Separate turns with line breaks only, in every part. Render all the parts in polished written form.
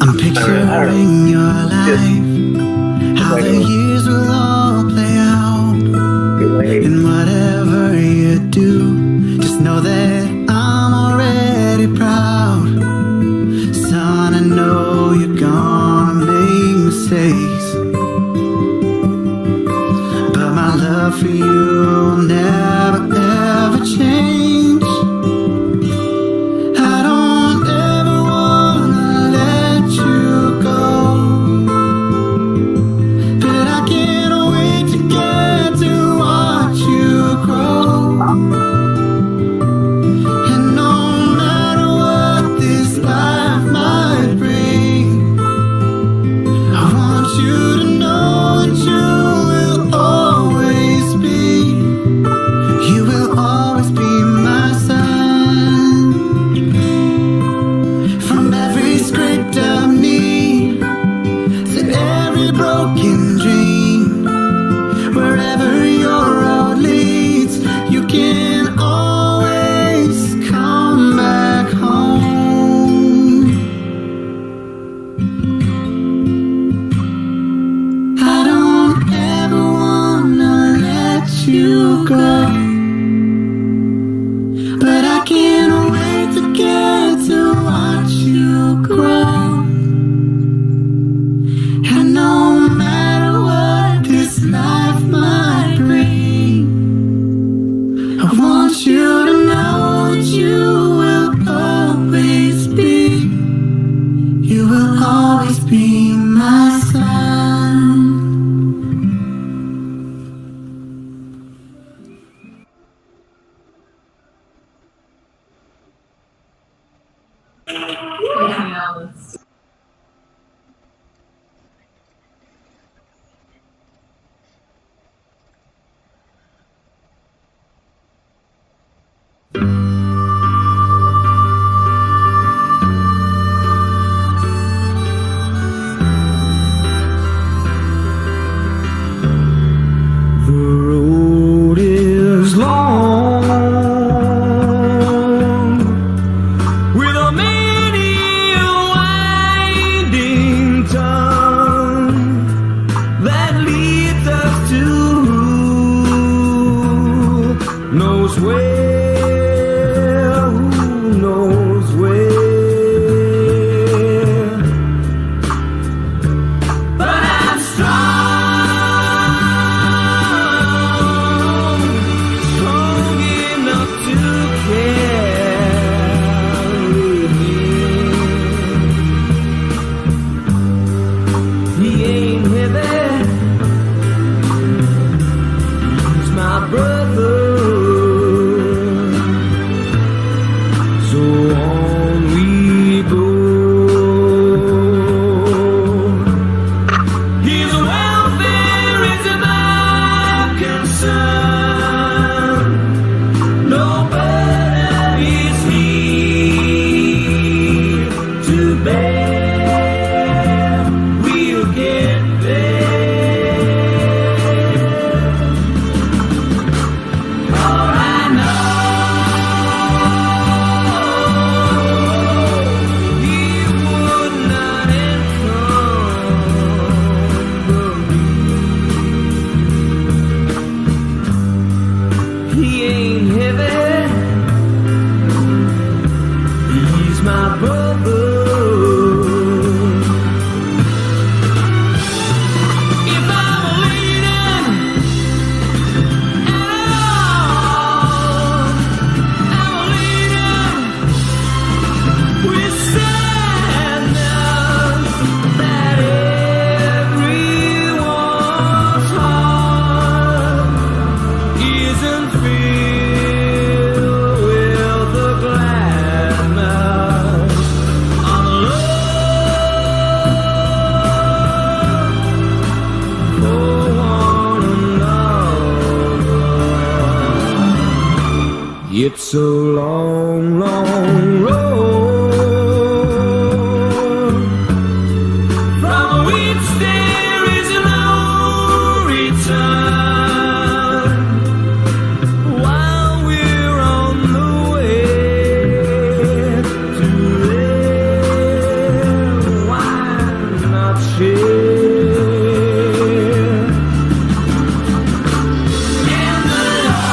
I'm picturing your life, how the years will all play out. mistakes, but my love for you will never ever change. I don't ever wanna let you go, but I can't wait to get to watch you grow. And no matter what this life might bring, I want you to know that you will always be, you will always be my son. From every scraped up knee to every broken dream, wherever your road leads, you can always come back home. I don't ever wanna let you go, but I can't wait to get to watch you grow. And no matter what this life might bring, I want you to know that you will always be, you will always be my son. The road is long, with a many winding tongue that leads us to who knows where, who knows where. But I'm strong, strong enough to carry him. He ain't heavy, he's my brother. So on we go. His welfare is my concern. No burden is he to bear. We'll get there. For I know he would not encumber me. He ain't heavy, he's my brother. If I'm leading at all, I'm leading with sadness that everyone's heart isn't filled with the gladness of love for one another. It's a long, long road from which there is no return. While we're on the way to there, why not share? And the Lord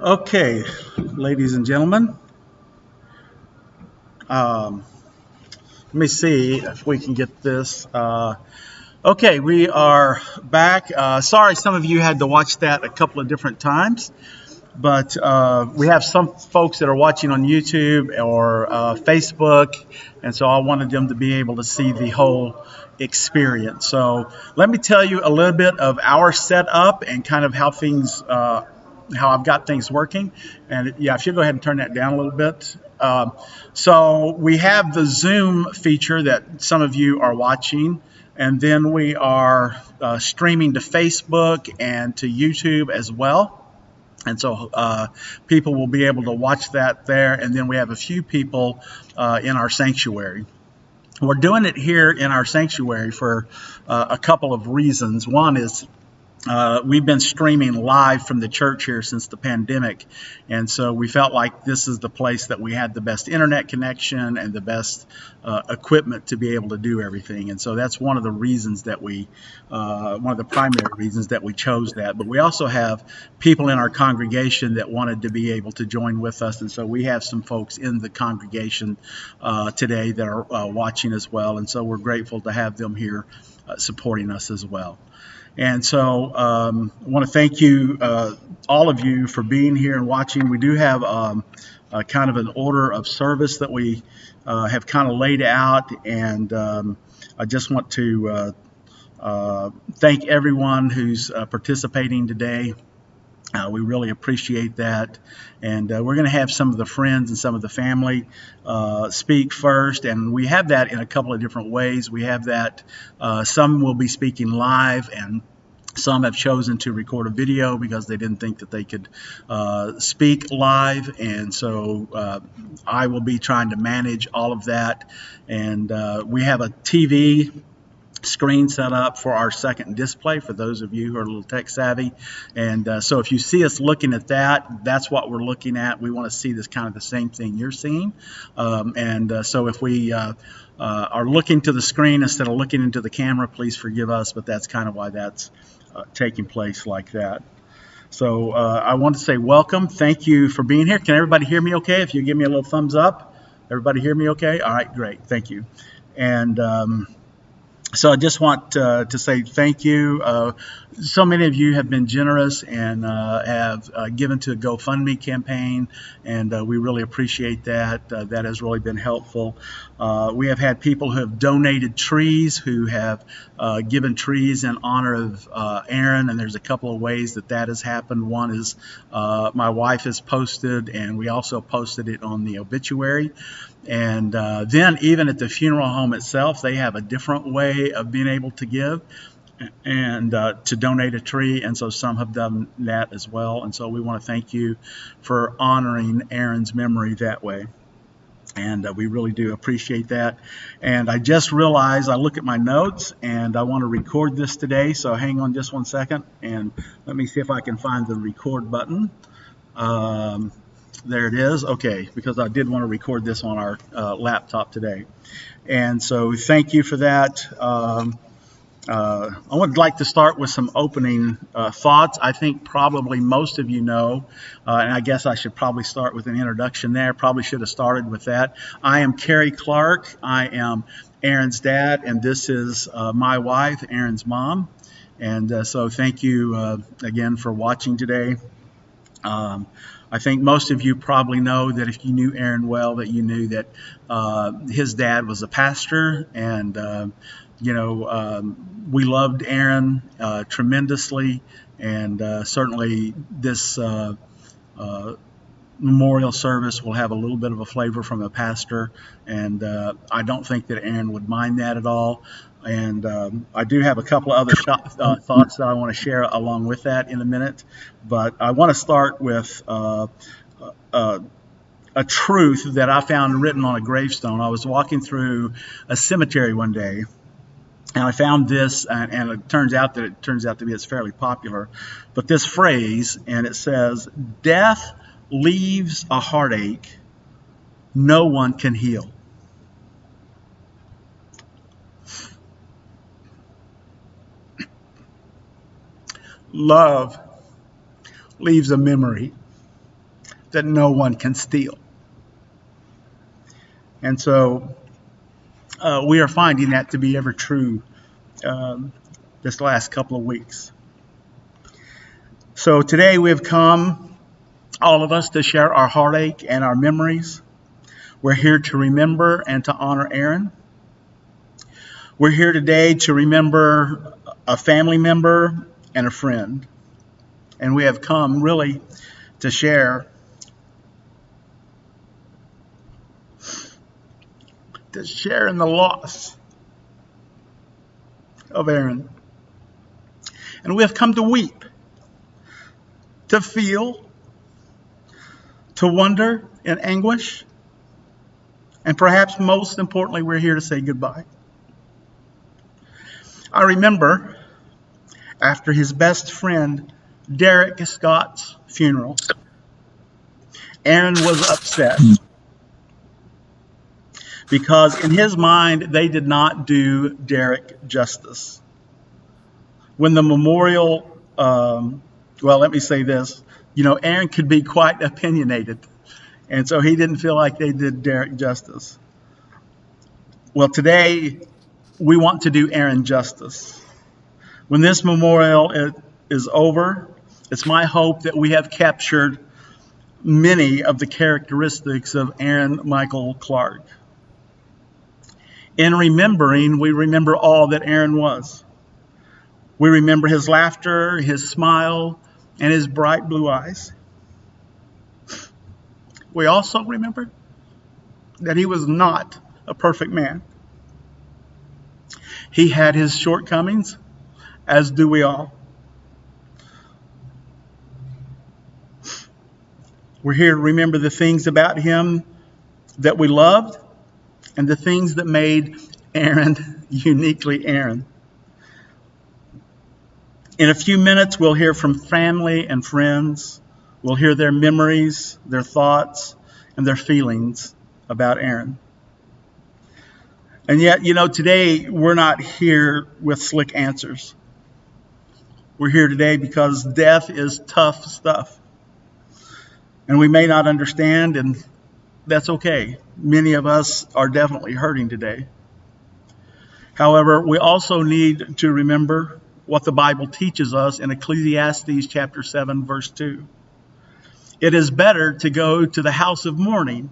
Okay, ladies and gentlemen, um, let me see if we can get this. Okay, we are back. Sorry, some of you had to watch that a couple of different times, but we have some folks that are watching on YouTube or Facebook, and so I wanted them to be able to see the whole experience. So let me tell you a little bit of our setup and kind of how I've got things working. And yeah, if you go ahead and turn that down a little bit. So we have the Zoom feature that some of you are watching, and then we are streaming to Facebook and to YouTube as well. And so people will be able to watch that there. And then we have a few people in our sanctuary. We're doing it here in our sanctuary for a couple of reasons. One is we've been streaming live from the church here since the pandemic, and so we felt like this is the place that we had the best internet connection and the best equipment to be able to do everything. And so that's one of the reasons that one of the primary reasons that we chose that. But we also have people in our congregation that wanted to be able to join with us, and so we have some folks in the congregation today that are watching as well. And so we're grateful to have them here supporting us as well. And so I want to thank you, all of you, for being here and watching. We do have a kind of an order of service that we have kind of laid out, and I just want to thank everyone who's participating today. We really appreciate that. And we're going to have some of the friends and some of the family speak first. And we have that in a couple of different ways. We have that some will be speaking live, and some have chosen to record a video because they didn't think that they could speak live. And so I will be trying to manage all of that. And we have a TV screen set up for our second display for those of you who are a little tech savvy. And so if you see us looking at that, that's what we're looking at. We want to see this kind of the same thing you're seeing. So if we are looking to the screen instead of looking into the camera, please forgive us, but that's kind of why that's taking place like that. So I want to say welcome. Thank you for being here. Can everybody hear me okay? If you give me a little thumbs up. Everybody hear me okay? All right, great. Thank you. And so I just want to say thank you. So many of you have been generous and have given to a GoFundMe campaign, and we really appreciate that. That has really been helpful. We have had people who have donated trees, who have given trees in honor of Aaron, and there's a couple of ways that that has happened. One is my wife has posted, and we also posted it on the Obituary. And then even at the funeral home itself, they have a different way of being able to give and to donate a tree. And so some have done that as well. And so we want to thank you for honoring Aaron's memory that way. And we really do appreciate that. And I just realized I look at my notes and I want to record this today. So hang on just one second and let me see if I can find the record button. There it is. Okay, because I did want to record this on our laptop today. And so thank you for that. I would like to start with some opening thoughts. I think probably most of you know, and I guess I should probably start with an introduction there. Probably should have started with that. I am Kerry Clark. I am Aaron's dad, and this is my wife, Aaron's mom. And so thank you again for watching today. I think most of you probably know that if you knew Aaron well, that you knew that his dad was a pastor, and we loved Aaron tremendously, and certainly this memorial service will have a little bit of a flavor from a pastor, and I don't think that Aaron would mind that at all. And I do have a couple of other thoughts that I want to share along with that in a minute. But I want to start with a truth that I found written on a gravestone. I was walking through a cemetery one day, and I found this, and it turns out to be it's fairly popular. But this phrase, and it says, "Death leaves a heartache no one can heal." Love leaves a memory that no one can steal. And so we are finding that to be ever true this last couple of weeks. So today we have come, all of us, to share our heartache and our memories. We're here to remember and to honor Aaron. We're here today to remember a family member and a friend. And we have come really to share to share in the loss of Aaron. And we have come to weep, to feel, to wonder in anguish, and perhaps most importantly, we're here to say goodbye. I remember after his best friend Derek Scott's funeral, Aaron was upset because in his mind, they did not do Derek justice. When the memorial, well, let me say this, Aaron could be quite opinionated, and so he didn't feel like they did Derek justice. Well, today, we want to do Aaron justice. When this memorial is over, it's my hope that we have captured many of the characteristics of Aaron Michael Clark. In remembering, we remember all that Aaron was. We remember his laughter, his smile, and his bright blue eyes. We also remember that he was not a perfect man. He had his shortcomings, as do we all. We're here to remember the things about him that we loved and the things that made Aaron uniquely Aaron. In a few minutes, we'll hear from family and friends. We'll hear their memories, their thoughts, and their feelings about Aaron. And yet, today we're not here with slick answers. We're here today because death is tough stuff. And we may not understand, and that's okay. Many of us are definitely hurting today. However, we also need to remember what the Bible teaches us in Ecclesiastes chapter 7, verse 2. It is better to go to the house of mourning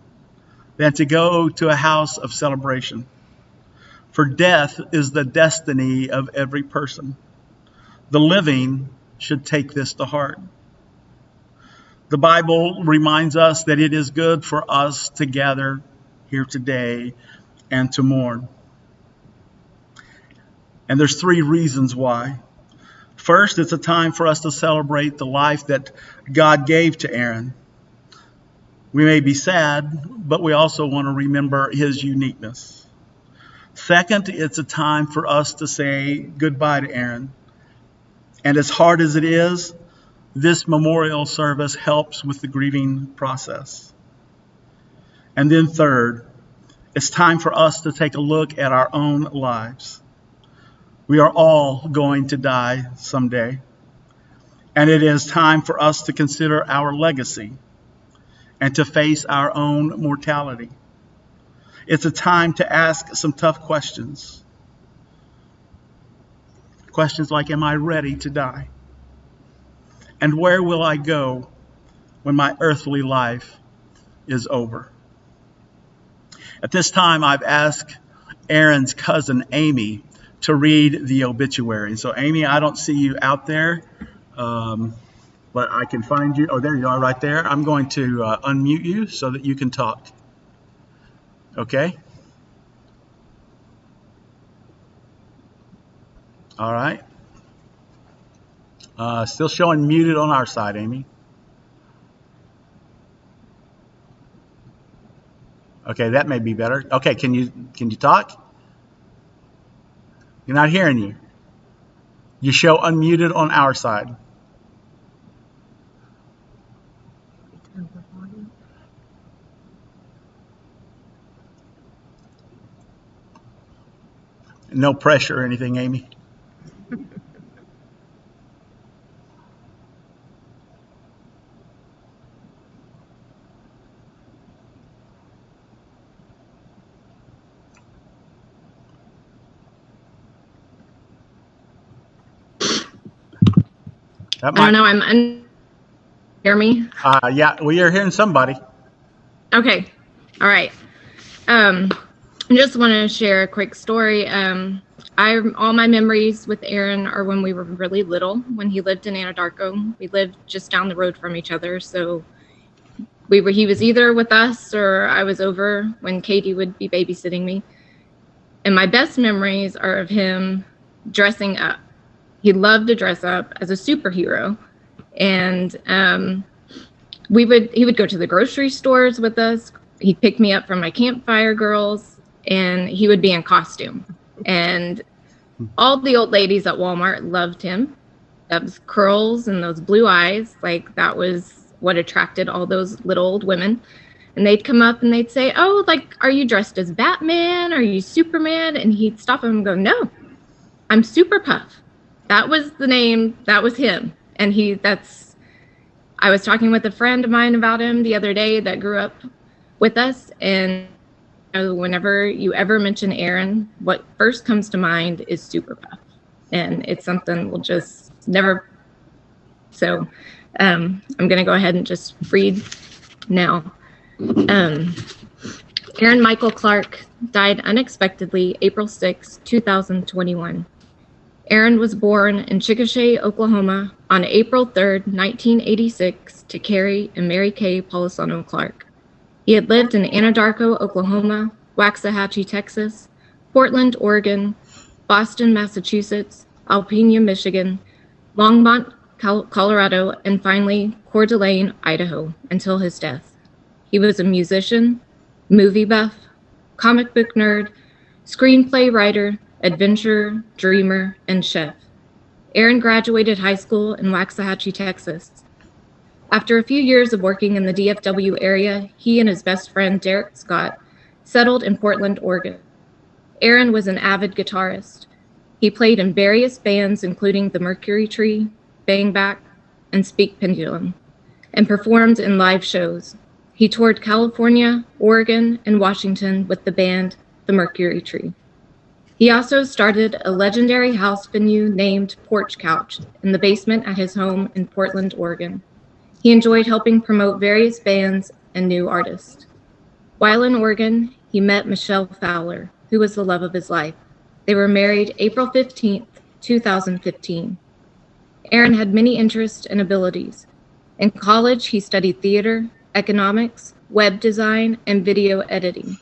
than to go to a house of celebration. For death is the destiny of every person. The living should take this to heart. The Bible reminds us that it is good for us to gather here today and to mourn. And there's 3 reasons why. First, it's a time for us to celebrate the life that God gave to Aaron. We may be sad, but we also want to remember his uniqueness. Second, it's a time for us to say goodbye to Aaron. And as hard as it is, this memorial service helps with the grieving process. And then third, it's time for us to take a look at our own lives. We are all going to die someday. And it is time for us to consider our legacy and to face our own mortality. It's a time to ask some tough questions. Questions like, am I ready to die? And where will I go when my earthly life is over? At this time, I've asked Aaron's cousin, Amy, to read the obituary. So, Amy, I don't see you out there, but I can find you. Oh, there you are right there. I'm going to unmute you so that you can talk. Okay? All right. Still showing muted on our side, Amy. Okay, that may be better. Okay, can you talk? You're not hearing you. You show unmuted on our side. No pressure or anything, Amy.
I don't know. Hear me?
Yeah, we are hearing somebody.
Okay. All right. I just want to share a quick story. All my memories with Aaron are when we were really little, when he lived in Anadarko. We lived just down the road from each other. So he was either with us or I was over when Katie would be babysitting me. And my best memories are of him dressing up. He loved to dress up as a superhero. And he would go to the grocery stores with us. He'd pick me up from my campfire girls, and he would be in costume. And all the old ladies at Walmart loved him. Those curls and those blue eyes, like that was what attracted all those little old women. And they'd come up and they'd say, "Oh, like, are you dressed as Batman? Are you Superman?" And he'd stop them and go, "No, I'm Super Puff." That was the name. That was him. And I was talking with a friend of mine about him the other day that grew up with us. And whenever you ever mention Aaron, what first comes to mind is Super Puff. And it's something we'll just never. So I'm going to go ahead and just read now. Aaron Michael Clark died unexpectedly April 6, 2021. Aaron was born in Chickasha, Oklahoma on April 3, 1986 to Carrie and Mary Kay Polisano Clark. He had lived in Anadarko, Oklahoma, Waxahachie, Texas, Portland, Oregon, Boston, Massachusetts, Alpena, Michigan, Longmont, Colorado, and finally Coeur d'Alene, Idaho, until his death. He was a musician, movie buff, comic book nerd, screenplay writer, adventurer, dreamer, and chef. Aaron graduated high school in Waxahachie, Texas. After a few years of working in the DFW area, he and his best friend Derek Scott settled in Portland, Oregon. Aaron was an avid guitarist. He played in various bands including the Mercury Tree, Bang Back, and Speak Pendulum, and performed in live shows. He toured California, Oregon, and Washington with the band The Mercury Tree. He also started a legendary house venue named Porch Couch in the basement at his home in Portland, Oregon. He enjoyed helping promote various bands and new artists. While in Oregon, he met Michelle Fowler, who was the love of his life. They were married April 15, 2015. Aaron had many interests and abilities. In college, he studied theater, economics, web design, and video editing.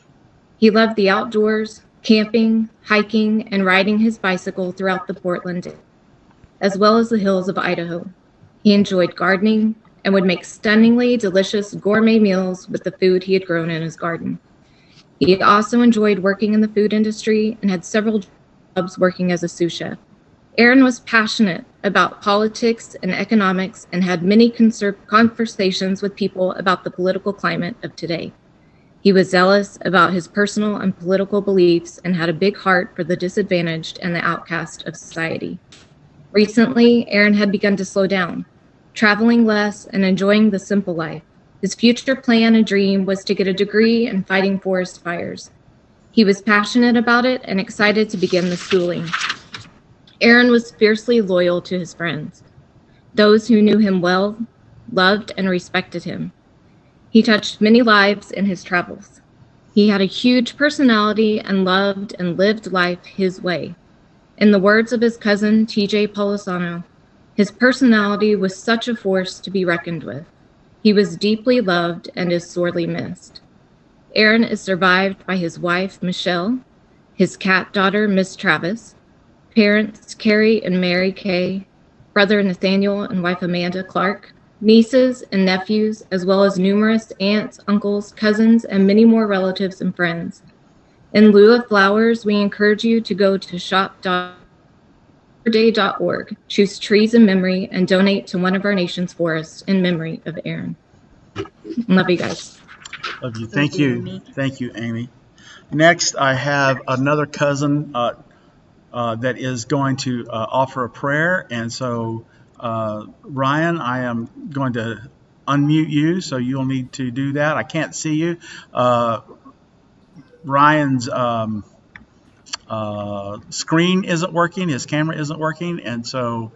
He loved the outdoors, camping, hiking, and riding his bicycle throughout the Portland, as well as the hills of Idaho. He enjoyed gardening and would make stunningly delicious gourmet meals with the food he had grown in his garden. He also enjoyed working in the food industry and had several jobs working as a sous chef. Aaron was passionate about politics and economics and had many conversations with people about the political climate of today. He was zealous about his personal and political beliefs and had a big heart for the disadvantaged and the outcast of society. Recently, Aaron had begun to slow down, traveling less and enjoying the simple life. His future plan and dream was to get a degree in fighting forest fires. He was passionate about it and excited to begin the schooling. Aaron was fiercely loyal to his friends. Those who knew him well loved and respected him. He touched many lives in his travels. He had a huge personality and loved and lived life his way. In the words of his cousin, TJ Polisano, his personality was such a force to be reckoned with. He was deeply loved and is sorely missed. Aaron is survived by his wife, Michelle, his cat daughter, Miss Travis, parents, Carrie and Mary Kay, brother Nathaniel and wife Amanda Clark, nieces and nephews, as well as numerous aunts, uncles, cousins, and many more relatives and friends. In lieu of flowers, we encourage you to go to shop.day.org, choose trees in memory, and donate to one of our nation's forests in memory of Aaron. Love you guys.
Love you. Thank you. Thank you, Amy. Next, I have another cousin that is going to offer a prayer. And so, Ryan, I am going to unmute you, so you'll need to do that. I can't see you. Ryan's screen isn't working. His camera isn't working. And so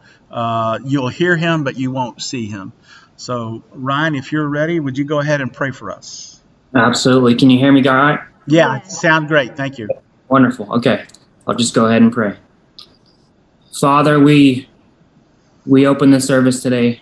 you'll hear him, but you won't see him. So, Ryan, if you're ready, would you go ahead and pray for us?
Absolutely. Can you hear me, all right?
Yeah, sound great. Thank you.
Wonderful. Okay. I'll just go ahead and pray. Father, we open the service today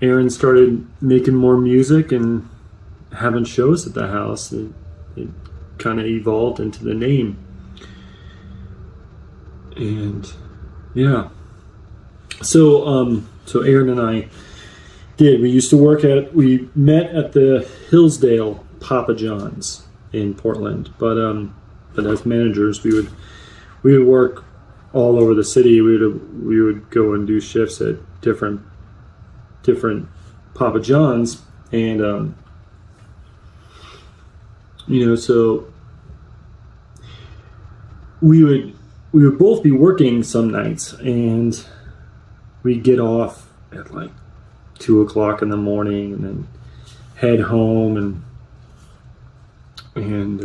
Aaron started making more music and having shows at the house. It kind of evolved into the name. And yeah. So Aaron and I we met at the Hillsdale Papa John's in Portland, but as managers we would work all over the city. We would go and do shifts at different Papa John's, and so we would both be working some nights, and we'd get off at like 2:00 in the morning, and then head home, and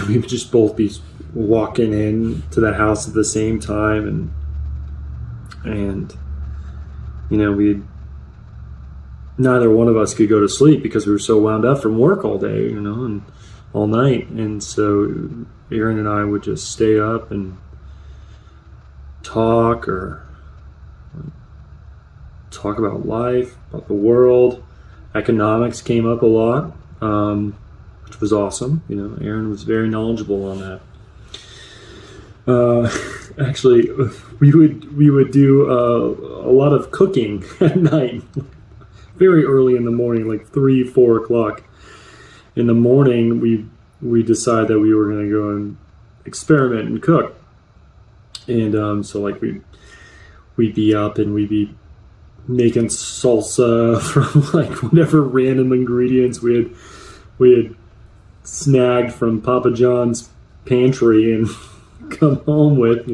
we would just both be walking in to the house at the same time, and neither one of us could go to sleep because we were so wound up from work all day, and all night. And so Aaron and I would just stay up and talk about life, about the world. Economics came up a lot, which was awesome. Aaron was very knowledgeable on that. Actually, we would do a lot of cooking at night, very early in the morning, like 3-4 o'clock in the morning. We decided that we were going to go and experiment and cook, and so like we'd be up and we'd be making salsa from like whatever random ingredients we had snagged from Papa John's pantry and come home with.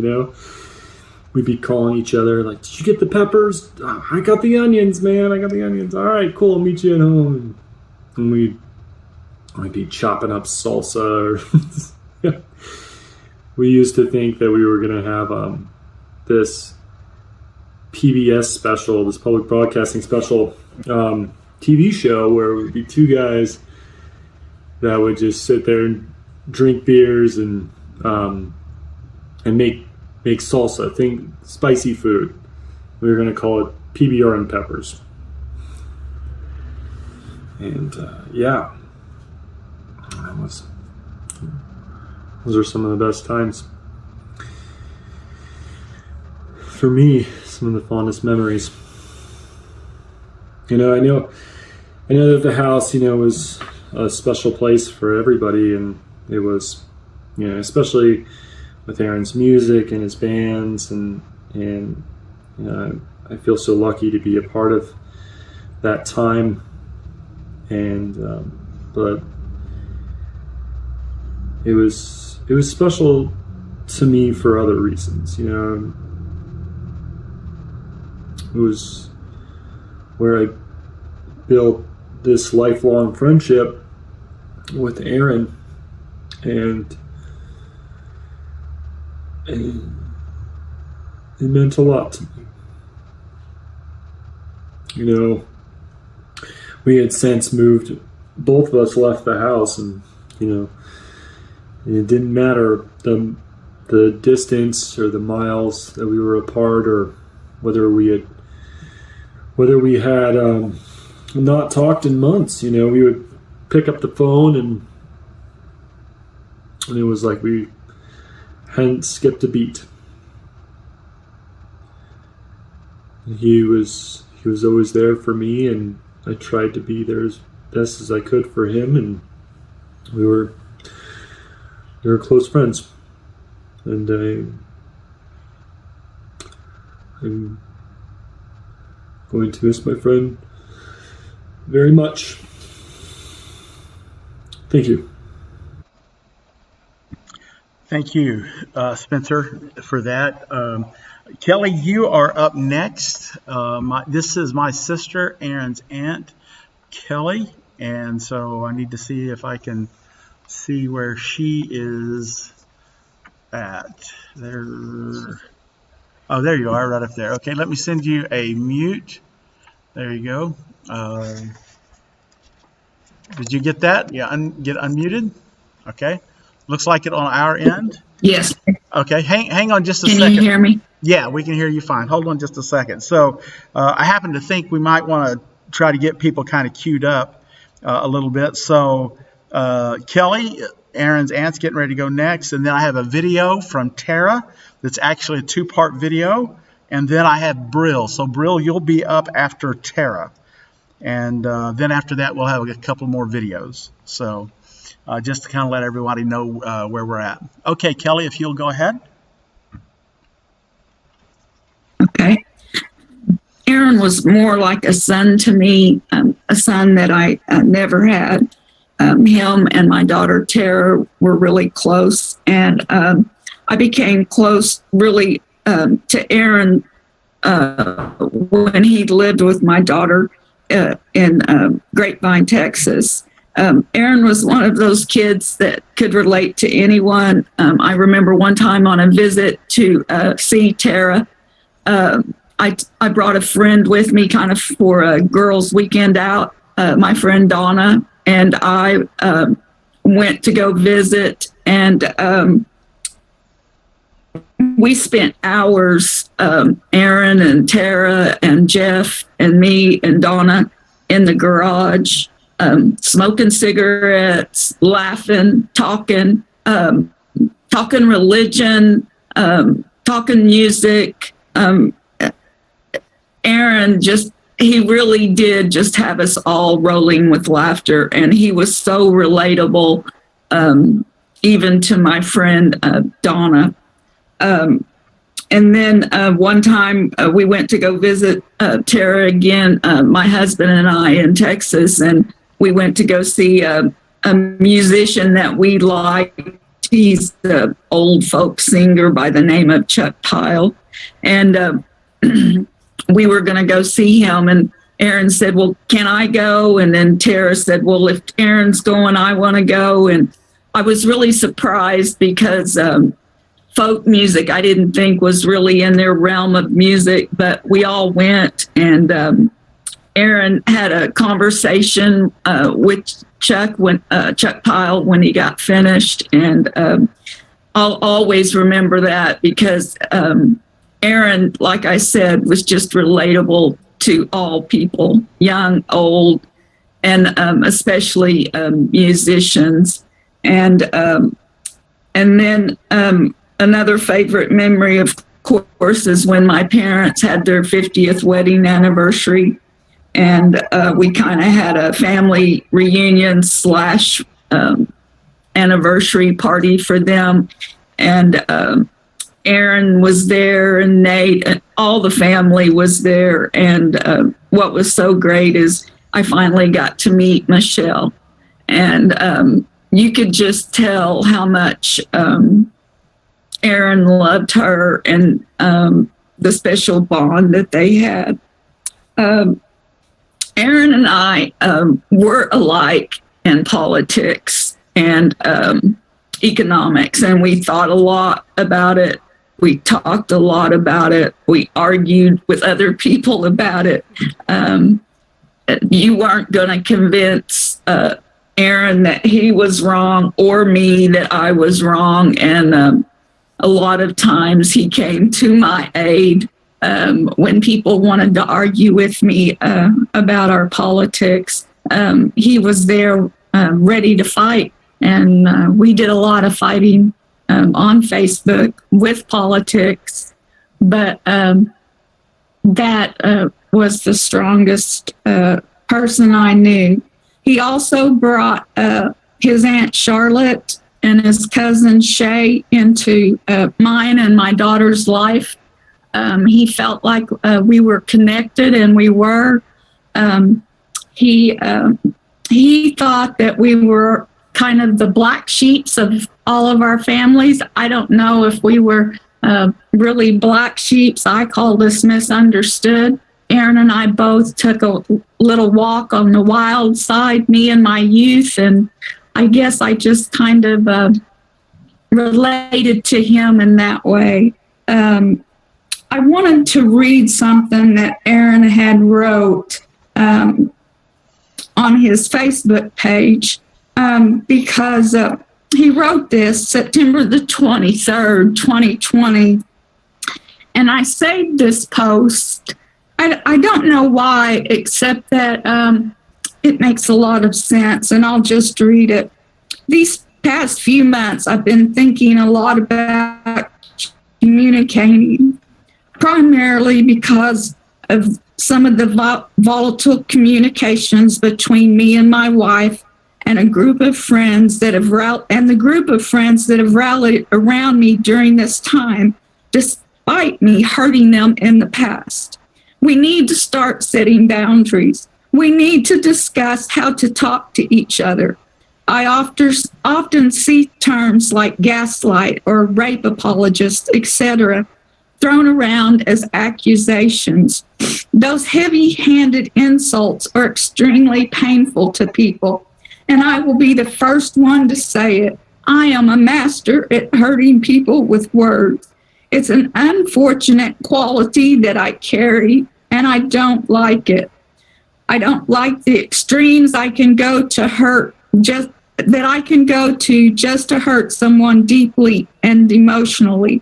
We'd be calling each other like, "Did you get the peppers? Oh, I got the onions, man. I got the onions. All right, cool. I'll meet you at home." And we'd be chopping up salsa. We used to think that we were going to have this PBS special, this public broadcasting special TV show where it would be two guys that would just sit there and drink beers and make salsa, spicy food. We were going to call it PBR and Peppers. And yeah, those are some of the best times for me. Some of the fondest memories. I know that the house, was a special place for everybody, and it was, especially with Aaron's music and his bands, and I feel so lucky to be a part of that time. And but it was special to me for other reasons. It was where I built this lifelong friendship with Aaron, and it meant a lot to me. We had since moved, both of us left the house, and it didn't matter the distance or the miles that we were apart, or whether we had not talked in months. We would pick up the phone, and it was like we hadn't skipped a beat. He was always there for me, and I tried to be there as best as I could for him, and we were close friends. And I'm going to miss my friend very much. Thank you.
Thank you, Spencer, for that. Kelly, you are up next. This is my sister, Aaron's aunt, Kelly, and so I need to see if I can see where she is at. There. Oh, there you are, right up there. Okay, let me send you a mute. There you go. Did you get that? Yeah, get unmuted. Okay. Looks like it on our end.
Yes.
Okay, hang on just a
Can
second.
you hear me?
Yeah, we can hear you fine. Hold on just a second. So I happen to think we might want to try to get people kind of queued up a little bit. So Kelly, Aaron's aunt's getting ready to go next. And then I have a video from Tara that's actually a two-part video. And then I have Brill. So Brill, you'll be up after Tara. And then after that, we'll have a couple more videos. So just to kind of let everybody know where we're at. Okay, Kelly, if you'll go ahead.
Okay. Aaron was more like a son to me, a son that I never had. Him and my daughter Tara were really close, and I became close really to Aaron when he lived with my daughter in Grapevine, Texas. Aaron was one of those kids that could relate to anyone. I remember one time on a visit to see Tara, I brought a friend with me kind of for a girls' weekend out, my friend Donna, and I went to go visit, and we spent hours, Aaron and Tara and Jeff and me and Donna in the garage, smoking cigarettes, laughing, talking religion, talking music. Aaron he really did just have us all rolling with laughter, and he was so relatable, even to my friend Donna. And then one time we went to go visit Tara again, my husband and I, in Texas, and we went to go see a musician that we liked. He's an old folk singer by the name of Chuck Pyle. And we were going to go see him, and Aaron said, well, can I go? And then Tara said, well, if Aaron's going, I want to go. And I was really surprised because folk music, I didn't think was really in their realm of music, but we all went, and Aaron had a conversation with Chuck Pyle when he got finished. And I'll always remember that because Aaron, like I said, was just relatable to all people, young, old, and especially musicians. And then another favorite memory, of course, is when my parents had their 50th wedding anniversary, and we kind of had a family reunion / anniversary party for them. And Aaron was there, and Nate, and all the family was there. And what was so great is I finally got to meet Michelle, and you could just tell how much Aaron loved her, and the special bond that they had. Aaron and I were alike in politics and economics, and we thought a lot about it. We talked a lot about it. We argued with other people about it. You weren't going to convince Aaron that he was wrong, or me that I was wrong. And a lot of times he came to my aid when people wanted to argue with me about our politics. He was there ready to fight. And we did a lot of fighting on Facebook with politics, but that was the strongest person I knew. He also brought his Aunt Charlotte and his cousin Shay into mine and my daughter's life. He felt like we were connected, and we were. He thought that we were kind of the black sheeps of all of our families. I don't know if we were really black sheeps. I called us misunderstood. Aaron and I both took a little walk on the wild side, me in my youth, and I guess I just kind of related to him in that way. I wanted to read something that Aaron had wrote on his Facebook page. Because he wrote this September the 23rd, 2020, And I saved this post. I don't know why, except that it makes a lot of sense, and I'll just read it. These past few months, I've been thinking a lot about communicating, primarily because of some of the volatile communications between me and my wife and a group of friends that have rallied around me during this time, despite me hurting them in the past. We need to start setting boundaries. We need to discuss how to talk to each other. I often see terms like gaslight or rape apologist, etc., thrown around as accusations. Those heavy-handed insults are extremely painful to people, and I will be the first one to say it. I am a master at hurting people with words. It's an unfortunate quality that I carry, and I don't like it. I don't like the extremes I can go to just to hurt someone deeply and emotionally.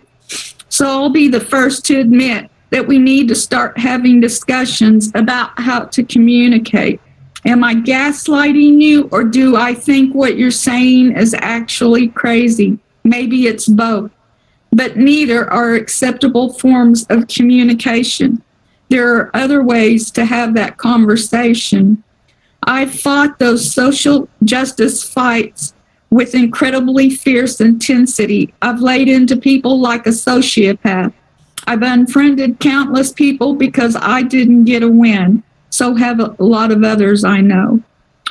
So I'll be the first to admit that we need to start having discussions about how to communicate. Am I gaslighting you, or do I think what you're saying is actually crazy? Maybe it's both, but neither are acceptable forms of communication. There are other ways to have that conversation. I've fought those social justice fights with incredibly fierce intensity. I've laid into people like a sociopath. I've unfriended countless people because I didn't get a win. So have a lot of others I know.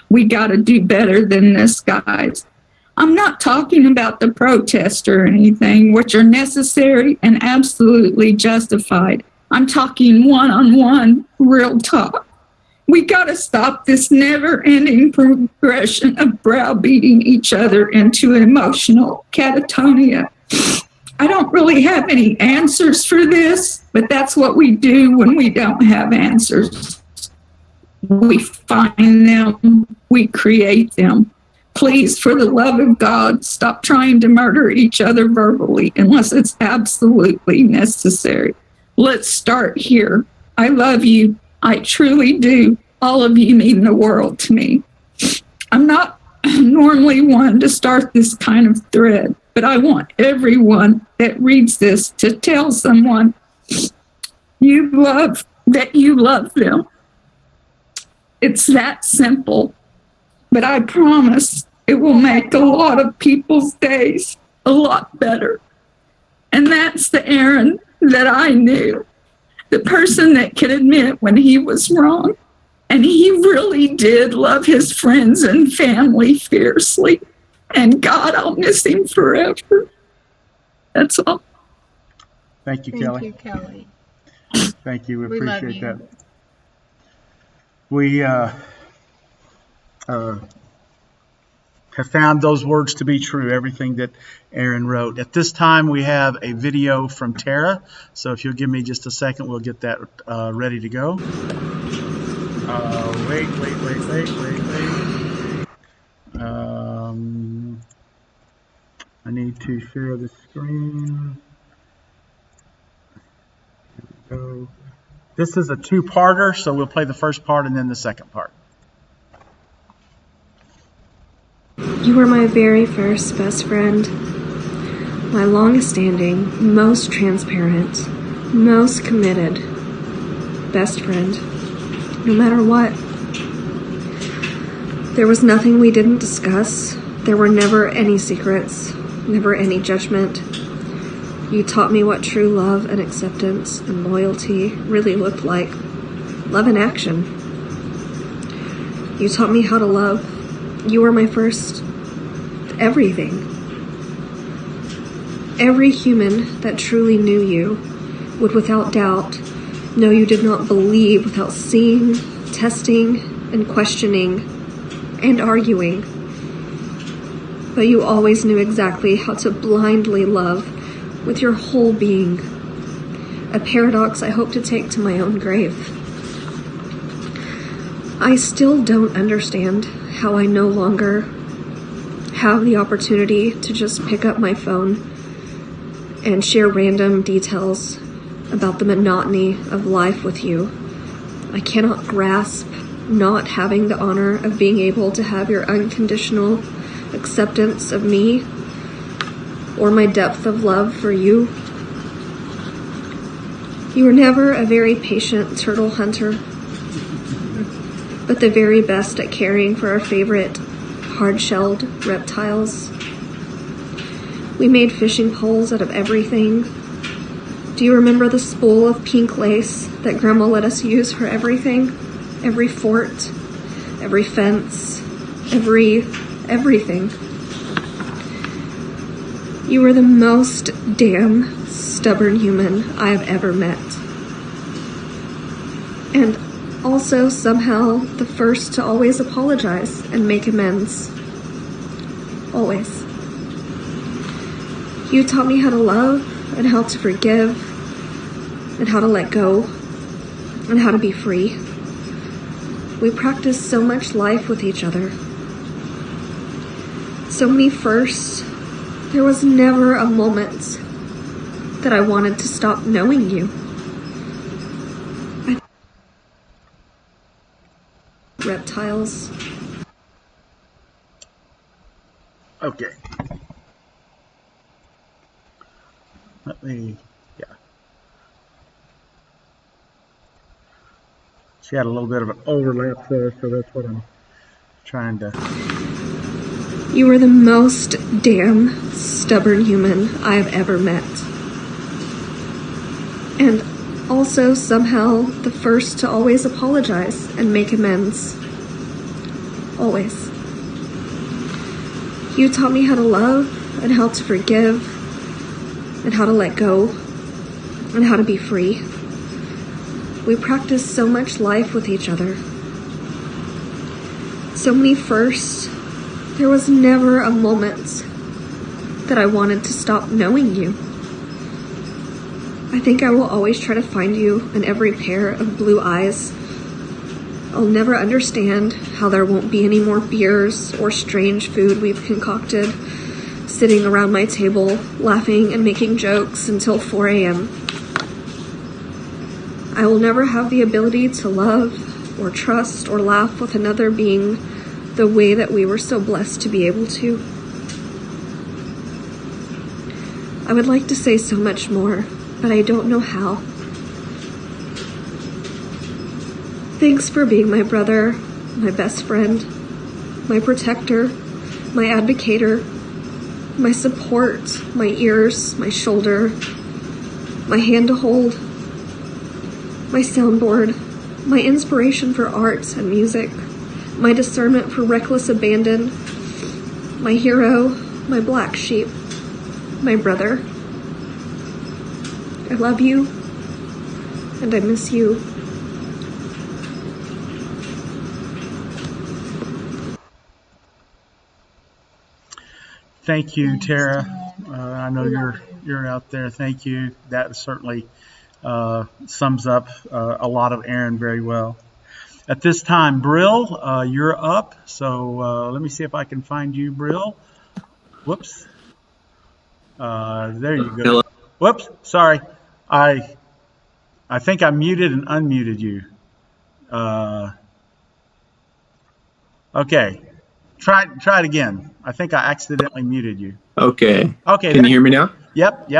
We got to do better than this, guys. I'm not talking about the protests or anything, which are necessary and absolutely justified. I'm talking one-on-one, real talk. We got to stop this never-ending progression of browbeating each other into emotional catatonia. I don't really have any answers for this, but that's what we do when we don't have answers. We find them, we create them. Please, for the love of God, stop trying to murder each other verbally unless it's absolutely necessary. Let's start here. I love you. I truly do. All of you mean the world to me. I'm not normally one to start this kind of thread, but I want everyone that reads this to tell someone you love them. It's that simple, but I promise it will make a lot of people's days a lot better. And that's the Aaron that I knew, the person that could admit when he was wrong. And he really did love his friends and family fiercely. And God, I'll miss him forever. That's all.
Thank you,
Thank
Kelly.
you, Kelly.
Thank you. We
We love
appreciate
you.
that. We have found those words to be true, everything that Aaron wrote. At this time, we have a video from Tara. So if you'll give me just a second, we'll get that ready to go. Wait. I need to share the screen. There we go. This is a two-parter, so we'll play the first part and then the second part.
You were my very first best friend, my longest standing, most transparent, most committed best friend, no matter what. There was nothing we didn't discuss. There were never any secrets, never any judgment. You taught me what true love and acceptance and loyalty really looked like. Love in action. You taught me how to love. You were my first everything. Every human that truly knew you would without doubt know you did not believe without seeing, testing, and questioning, and arguing. But you always knew exactly how to blindly love with your whole being. A paradox I hope to take to my own grave. I still don't understand how I no longer have the opportunity to just pick up my phone and share random details about the monotony of life with you. I cannot grasp not having the honor of being able to have your unconditional acceptance of me or my depth of love for you. You were never a very patient turtle hunter, but the very best at caring for our favorite hard-shelled reptiles. We made fishing poles out of everything. Do you remember the spool of pink lace that Grandma let us use for everything? Every fort, every fence, everything. You were the most damn stubborn human I have ever met. And also somehow the first to always apologize and make amends. Always. You taught me how to love and how to forgive and how to let go and how to be free. We practiced so much life with each other. So many firsts. There was never a moment that I wanted to stop knowing you. Reptiles.
Okay. Let me, yeah. She had a little bit of an overlap there, so that's what I'm trying to.
You were the most damn stubborn human I have ever met. And also somehow the first to always apologize and make amends. Always. You taught me how to love and how to forgive and how to let go and how to be free. We practiced so much life with each other. So many firsts. There was never a moment that I wanted to stop knowing you. I think I will always try to find you in every pair of blue eyes. I'll never understand how there won't be any more beers or strange food we've concocted, sitting around my table, laughing and making jokes until 4 a.m. I will never have the ability to love or trust or laugh with another being the way that we were so blessed to be able to. I would like to say so much more, but I don't know how. Thanks for being my brother, my best friend, my protector, my advocator, my support, my ears, my shoulder, my hand to hold, my soundboard, my inspiration for art and music, my discernment for reckless abandon, my hero, my black sheep, my brother. I love you, and I miss you.
Thank you, Tara. I know you're out there. Thank you. That certainly sums up a lot of Aaron very well. At this time, Brill, you're up. So let me see if I can find you, Brill. Whoops. There you go.
Hello.
Whoops. Sorry. I think I muted and unmuted you. Okay. Try it again. I think I accidentally muted you.
Okay.
Okay.
Can you hear me now?
Yep.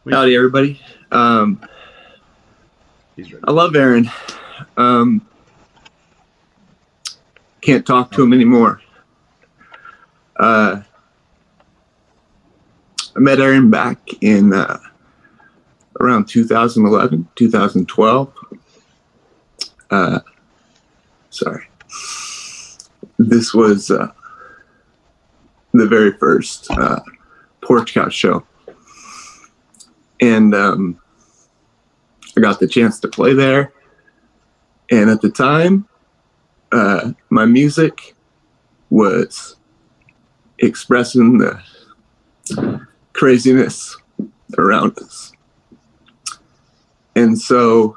Howdy, everybody. I love Aaron. Can't talk to him anymore. I met Aaron back in around 2011, 2012. Sorry. This was the very first Porch Couch show. And I got the chance to play there. And at the time, my music was expressing the craziness around us. And so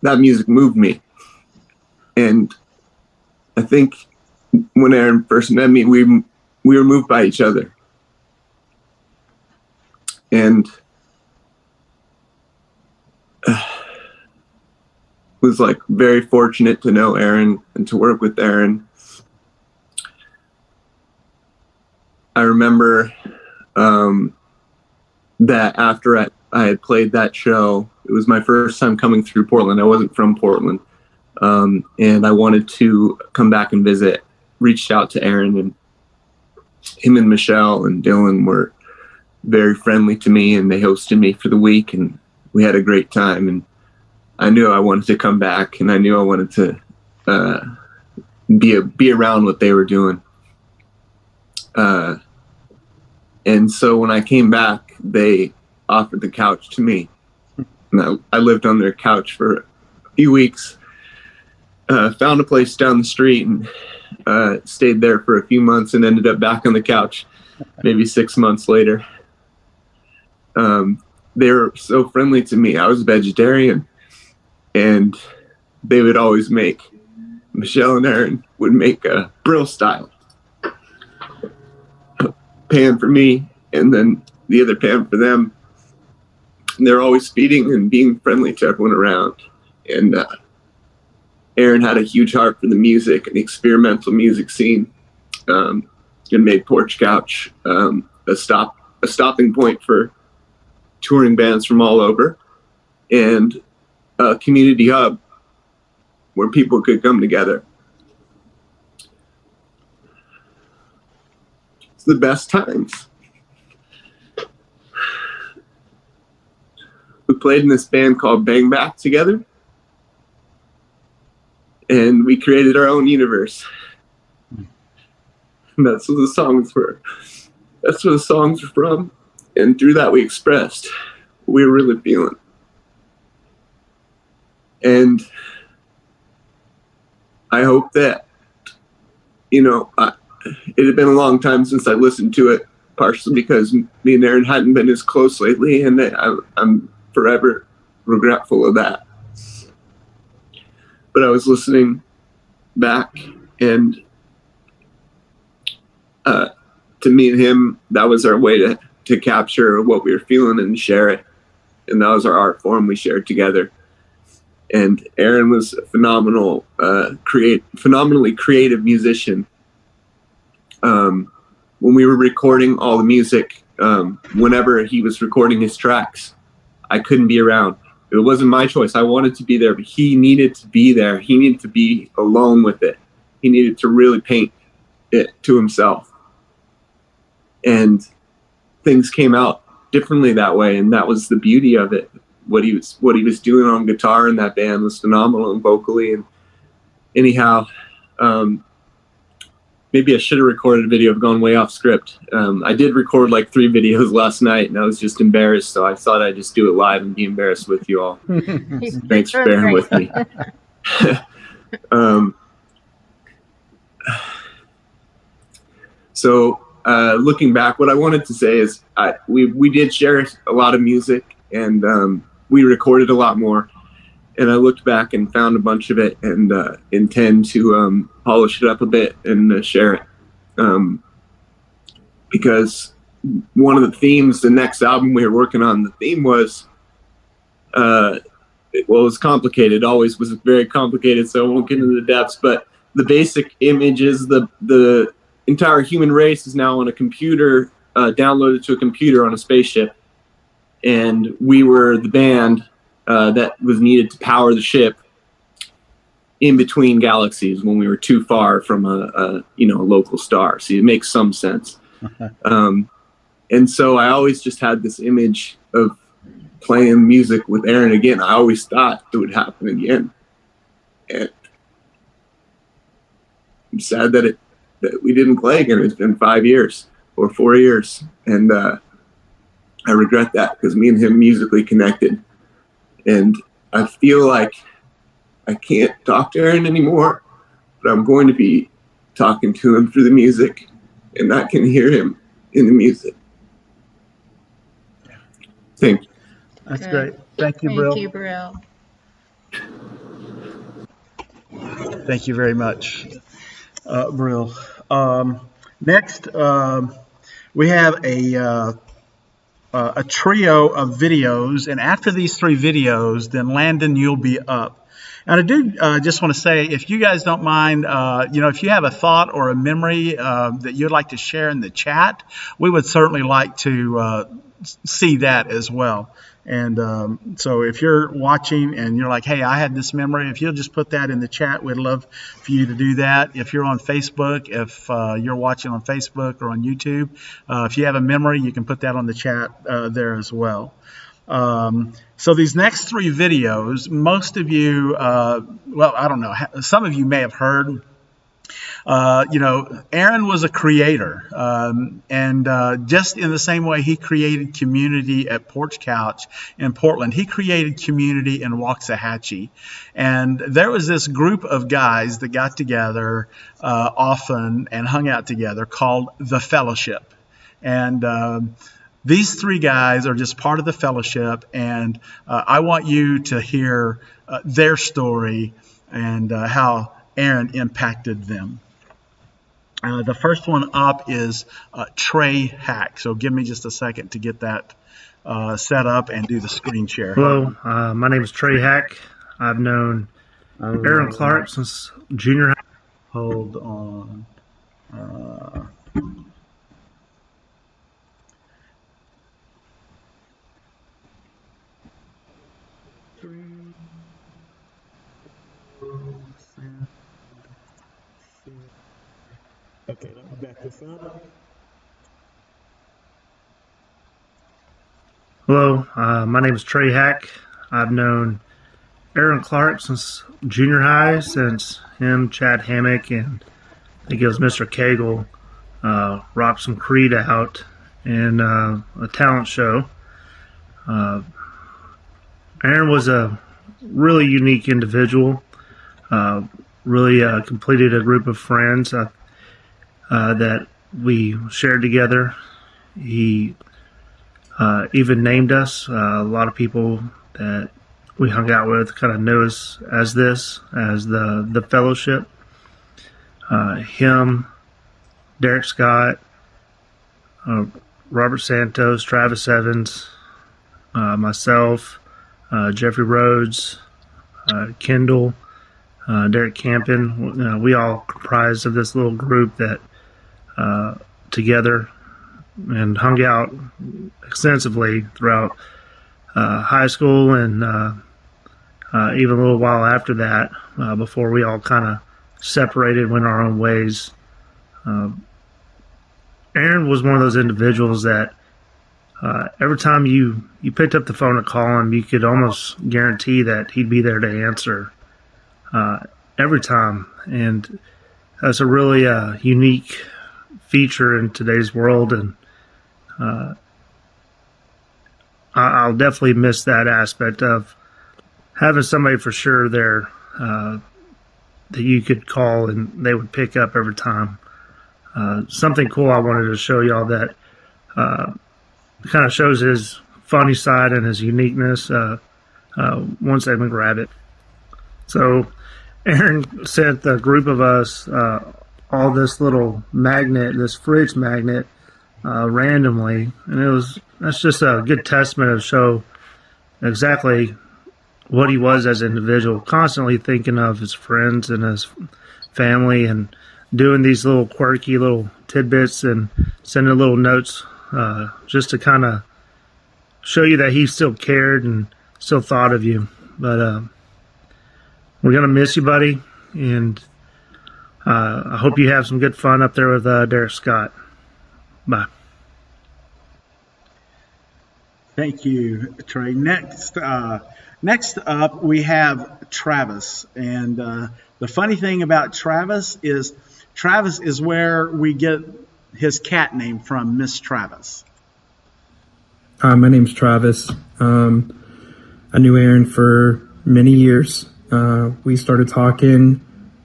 that music moved me. And I think when Aaron first met me, we were moved by each other. And was like very fortunate to know Aaron and to work with Aaron. I remember that after I had played that show, it was my first time coming through Portland. I wasn't from Portland. And I wanted to come back and visit. Reached out to Aaron, and him and Michelle and Dylan were very friendly to me, and they hosted me for the week, and we had a great time. And I knew I wanted to come back, and I knew I wanted to be around what they were doing. And so when I came back, they offered the couch to me. And I lived on their couch for a few weeks. Found a place down the street and stayed there for a few months and ended up back on the couch maybe 6 months later. They were so friendly to me. I was a vegetarian, and they would always make, Michelle and Aaron would make a Brill style pan for me, and then the other pan for them. And they're always feeding and being friendly to everyone around. And Aaron had a huge heart for the music and the experimental music scene, and made Porch Couch a stopping point for touring bands from all over, and a community hub where people could come together. It's the best times. We played in this band called Bang Back together, and we created our own universe. And that's what the songs were. That's what the songs were from. And through that, we expressed what we were really feeling. And I hope that, it had been a long time since I listened to it, partially because me and Aaron hadn't been as close lately, and I'm forever regretful of that. But I was listening back, and to me and him, that was our way to capture what we were feeling and share it. And that was our art form we shared together. And Aaron was a phenomenally creative musician. When we were recording all the music, whenever he was recording his tracks, I couldn't be around. It wasn't my choice. I wanted to be there, but he needed to be there. He needed to be alone with it. He needed to really paint it to himself. And things came out differently that way, and that was the beauty of it. What he was doing on guitar in that band was phenomenal, and vocally. And anyhow, maybe I should have recorded a video. I've gone way off script. I did record like 3 videos last night, and I was just embarrassed, so I thought I'd just do it live and be embarrassed with you all. Thanks for bearing with me. So looking back, what I wanted to say is we did share a lot of music, and we recorded a lot more. And I looked back and found a bunch of it, and intend to polish it up a bit and share it. Because one of the themes, the next album we were working on, the theme was, it was complicated. Always was very complicated, so I won't get into the depths. But the basic image is the entire human race is now on a computer, downloaded to a computer on a spaceship. And we were the band that was needed to power the ship in between galaxies when we were too far from a local star. So it makes some sense. And so I always just had this image of playing music with Aaron again. I always thought it would happen again. And I'm sad that we didn't play again. It's been 5 years or 4 years. And I regret that, because me and him musically connected. And I feel like I can't talk to Aaron anymore, but I'm going to be talking to him through the music, and I can hear him in the music. Thank you.
That's
Good.
great. Thank you, Brill.
Thank you, Brill.
Thank you very much, Brill. Next, we have a trio of videos, and after these 3 videos, then Landon, you'll be up. And I do just want to say, if you guys don't mind, if you have a thought or a memory that you'd like to share in the chat, we would certainly like to see that as well. And so if you're watching and you're like, hey, I had this memory, if you'll just put that in the chat, we'd love for you to do that. If you're on Facebook, if you're watching on Facebook or on YouTube, if you have a memory, you can put that on the chat there as well. So these next 3 videos, most of you, well, I don't know, some of you may have heard. Aaron was a creator, and just in the same way he created community at Porch Couch in Portland, he created community in Waxahachie. And there was this group of guys that got together often and hung out together called The Fellowship. And these 3 guys are just part of the fellowship, and I want you to hear their story and how Aaron impacted them. The first one up is Trey Hack. So give me just a second to get that set up and do the screen share.
Hello, my name is Trey Hack. I've known Aaron Clark since junior high.
Hold on. Okay, let me back this up.
Hello, my name is Trey Hack. I've known Aaron Clark since junior high, since him, Chad Hammock, and I think it was Mr. Cagle rocked some Creed out in a talent show. Aaron was a really unique individual, really completed a group of friends that we shared together. He even named us. A lot of people that we hung out with kind of knew us as the fellowship. Him, Derek Scott, Robert Santos, Travis Evans, myself, Jeffrey Rhodes, Kendall, Derek Campen. We all comprised of this little group that together and hung out extensively throughout high school and even a little while after that, before we all kind of separated, went our own ways. Aaron was one of those individuals that every time you picked up the phone to call him, you could almost guarantee that he'd be there to answer every time. And that's a really unique feature in today's world, and I'll definitely miss that aspect of having somebody for sure there that you could call and they would pick up every time. Something cool I wanted to show y'all that kind of shows his funny side and his uniqueness. One second, grab it. So Aaron sent the group of us all this little magnet, this fridge magnet, randomly, and that's just a good testament to show exactly what he was as an individual, constantly thinking of his friends and his family and doing these little quirky little tidbits and sending little notes just to kind of show you that he still cared and still thought of you. But we're going to miss you, buddy, and I hope you have some good fun up there with Derek Scott. Bye.
Thank you, Trey. Next up, we have Travis. And the funny thing about Travis is where we get his cat name from, Miss Travis.
My name's Travis. I knew Aaron for many years. We started talking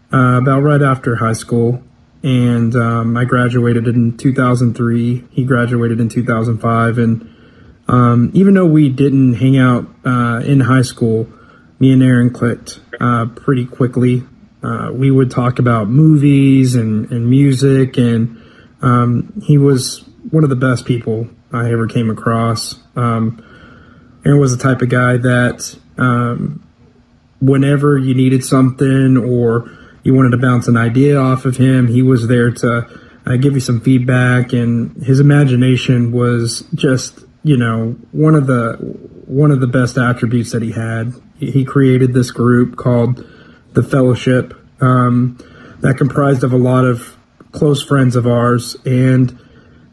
about right after high school, and I graduated in 2003. He graduated in 2005, and even though we didn't hang out in high school, me and Aaron clicked pretty quickly. We would talk about movies and music, and he was one of the best people I ever came across. Aaron was the type of guy that whenever you needed something or you wanted to bounce an idea off of him, he was there to give you some feedback. And his imagination was just, one of the best attributes that he had. He created this group called the Fellowship that comprised of a lot of close friends of ours. And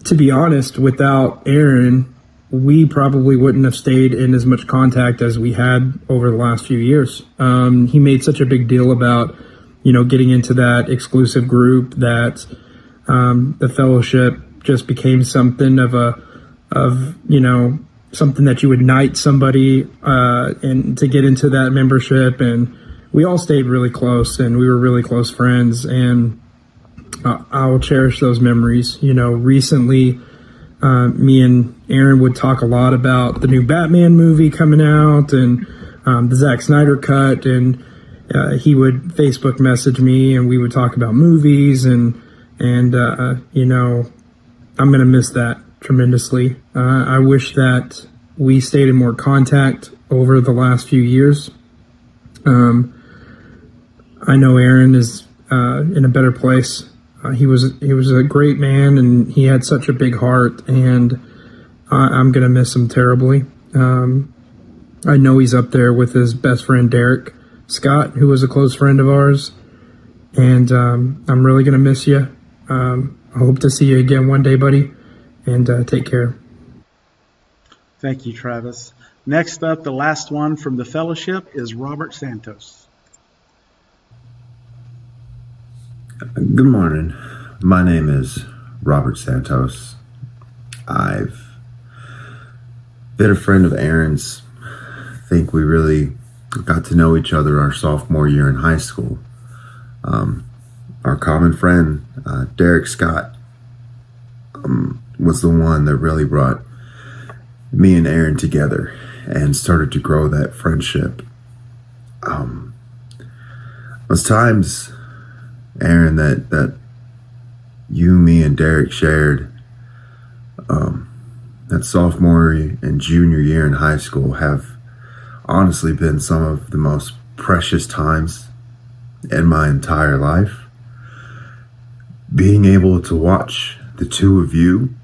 to be honest, without Aaron, we probably wouldn't have stayed in as much contact as we had over the last few years. He made such a big deal about, getting into that exclusive group that the Fellowship just became something something that you would knight somebody and to get into that membership. And we all stayed really close, and we were really close friends. And I'll cherish those memories. Recently, me and Aaron would talk a lot about the new Batman movie coming out and the Zack Snyder cut, and he would Facebook message me, and we would talk about movies, and I'm gonna miss that tremendously. I wish that we stayed in more contact over the last few years. I know Aaron is in a better place. He was a great man, and he had such a big heart, and I'm gonna miss him terribly. I know he's up there with his best friend Derek Scott, who was a close friend of ours, and I'm really gonna miss you. I hope to see you again one day, buddy, and take care.
Thank you, Travis. Next up, the last one from the Fellowship is Robert Santos.
Good morning. My name is Robert Santos. I've been a friend of Aaron's. I think we really got to know each other our sophomore year in high school. Our common friend, Derek Scott, was the one that really brought me and Aaron together and started to grow that friendship. Those times, Aaron, that you, me, and Derek shared that sophomore and junior year in high school have honestly been some of the most precious times in my entire life. Being able to watch the two of you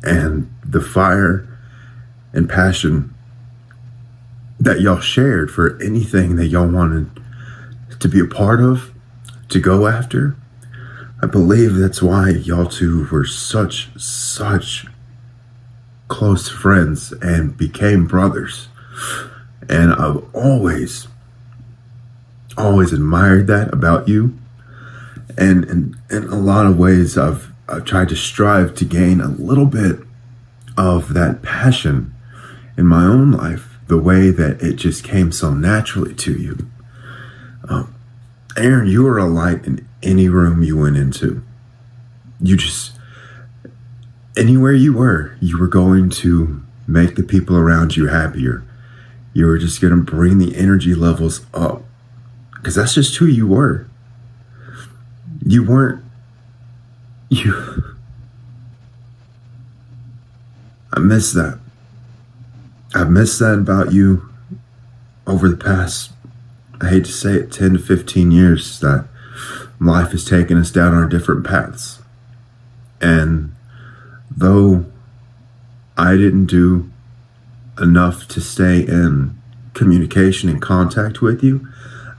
and the fire and passion that y'all shared for anything that y'all wanted to be a part of, to go after. I believe that's why y'all two were such close friends and became brothers. And I've always admired that about you. And in a lot of ways, I've tried to strive to gain a little bit of that passion in my own life, the way that it just came so naturally to you. Aaron, you were a light in any room you went into. Anywhere you were going to make the people around you happier. You were just going to bring the energy levels up, because that's just who you were. I miss that. I've missed that about you over the past, I hate to say it, 10 to 15 years that life has taken us down our different paths. And though I didn't do enough to stay in communication and contact with you,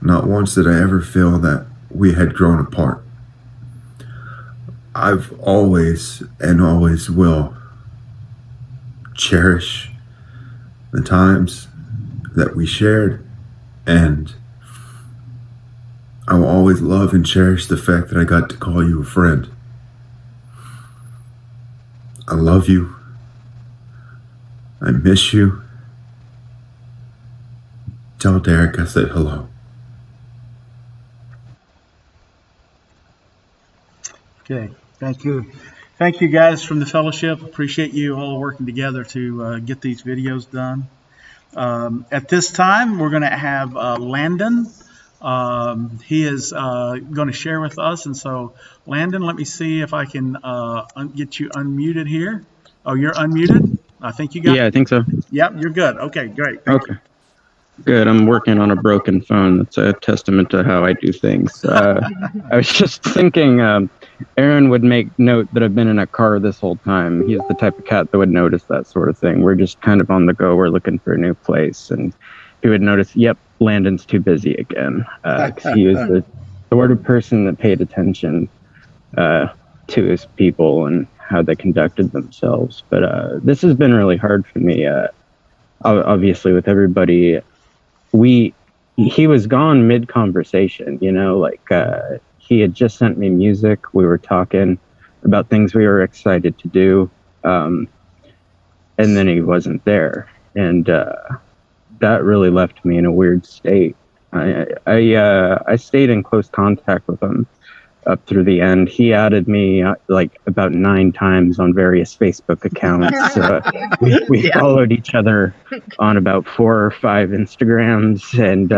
not once did I ever feel that we had grown apart. I've always and always will cherish the times that we shared, and I will always love and cherish the fact that I got to call you a friend. I love you. I miss you. Tell Derek I said hello.
Okay, thank you. Thank you guys from the Fellowship. Appreciate you all working together to get these videos done. At this time, we're going to have Landon. He is going to share with us. And so, Landon, let me see if I can get you unmuted here. Oh, you're unmuted? I think you got it.
Yeah, I think so.
Yep, you're good. Okay, great. Thank you.
Good. I'm working on a broken phone. That's a testament to how I do things. I was just thinking, Aaron would make note that I've been in a car this whole time. He's the type of cat that would notice that sort of thing. We're just kind of on the go. We're looking for a new place. And he would notice, yep, Landon's too busy again. 'Cause he was the sort of person that paid attention to his people and how they conducted themselves. But this has been really hard for me. Obviously, with everybody, he was gone mid-conversation, you know, like he had just sent me music. We were talking about things we were excited to do, and then he wasn't there, and that really left me in a weird state. I stayed in close contact with him up through the end. He added me like about 9 times on various Facebook accounts. We followed each other on about 4 or 5 Instagrams, and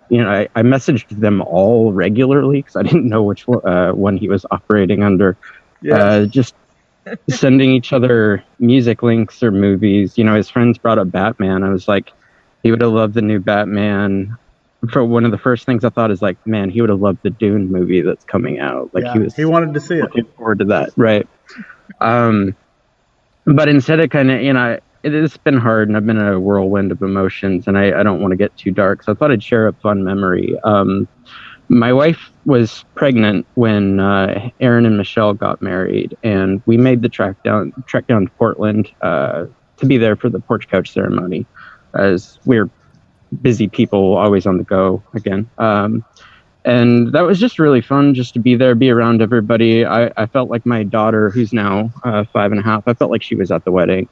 you know, I messaged them all regularly because I didn't know which one he was operating under. Just sending each other music links or movies. You know, his friends brought up Batman. I was like, he would have loved the new Batman. For one of the first things I thought is like, man, he would have loved the Dune movie that's coming out. Like
he wanted to see it.
Looking forward to that, right? But instead, it kind of, you know, it's been hard, and I've been in a whirlwind of emotions, and I don't want to get too dark, so I thought I'd share a fun memory. My wife was pregnant when Aaron and Michelle got married, and we made the trek down to Portland to be there for the porch couch ceremony, as we're busy people, always on the go again. And that was just really fun, just to be there, be around everybody. I felt like my daughter, who's now 5.5, I felt like she was at the wedding.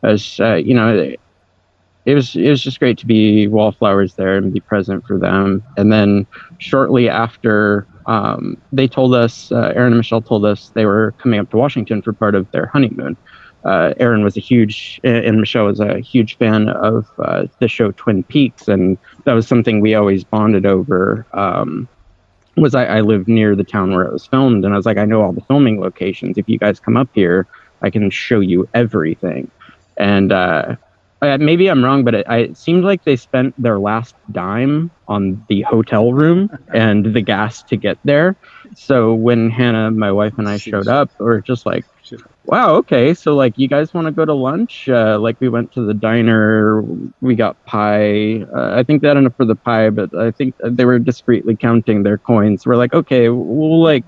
As you know, it was just great to be wallflowers there and be present for them. And then shortly after, they told us, Aaron and Michelle told us they were coming up to Washington for part of their honeymoon. Aaron was and Michelle was a huge fan of the show Twin Peaks, and that was something we always bonded over. I live near the town where it was filmed, and I was like, I know all the filming locations. If you guys come up here, I can show you everything. And maybe I'm wrong, but it seemed like they spent their last dime on the hotel room and the gas to get there. So when Hannah, my wife, and I showed up, we were just like, wow, okay, so like you guys want to go to lunch? Like we went to the diner, we got pie. I think they had enough for the pie, but I think they were discreetly counting their coins. We're like, okay, we'll like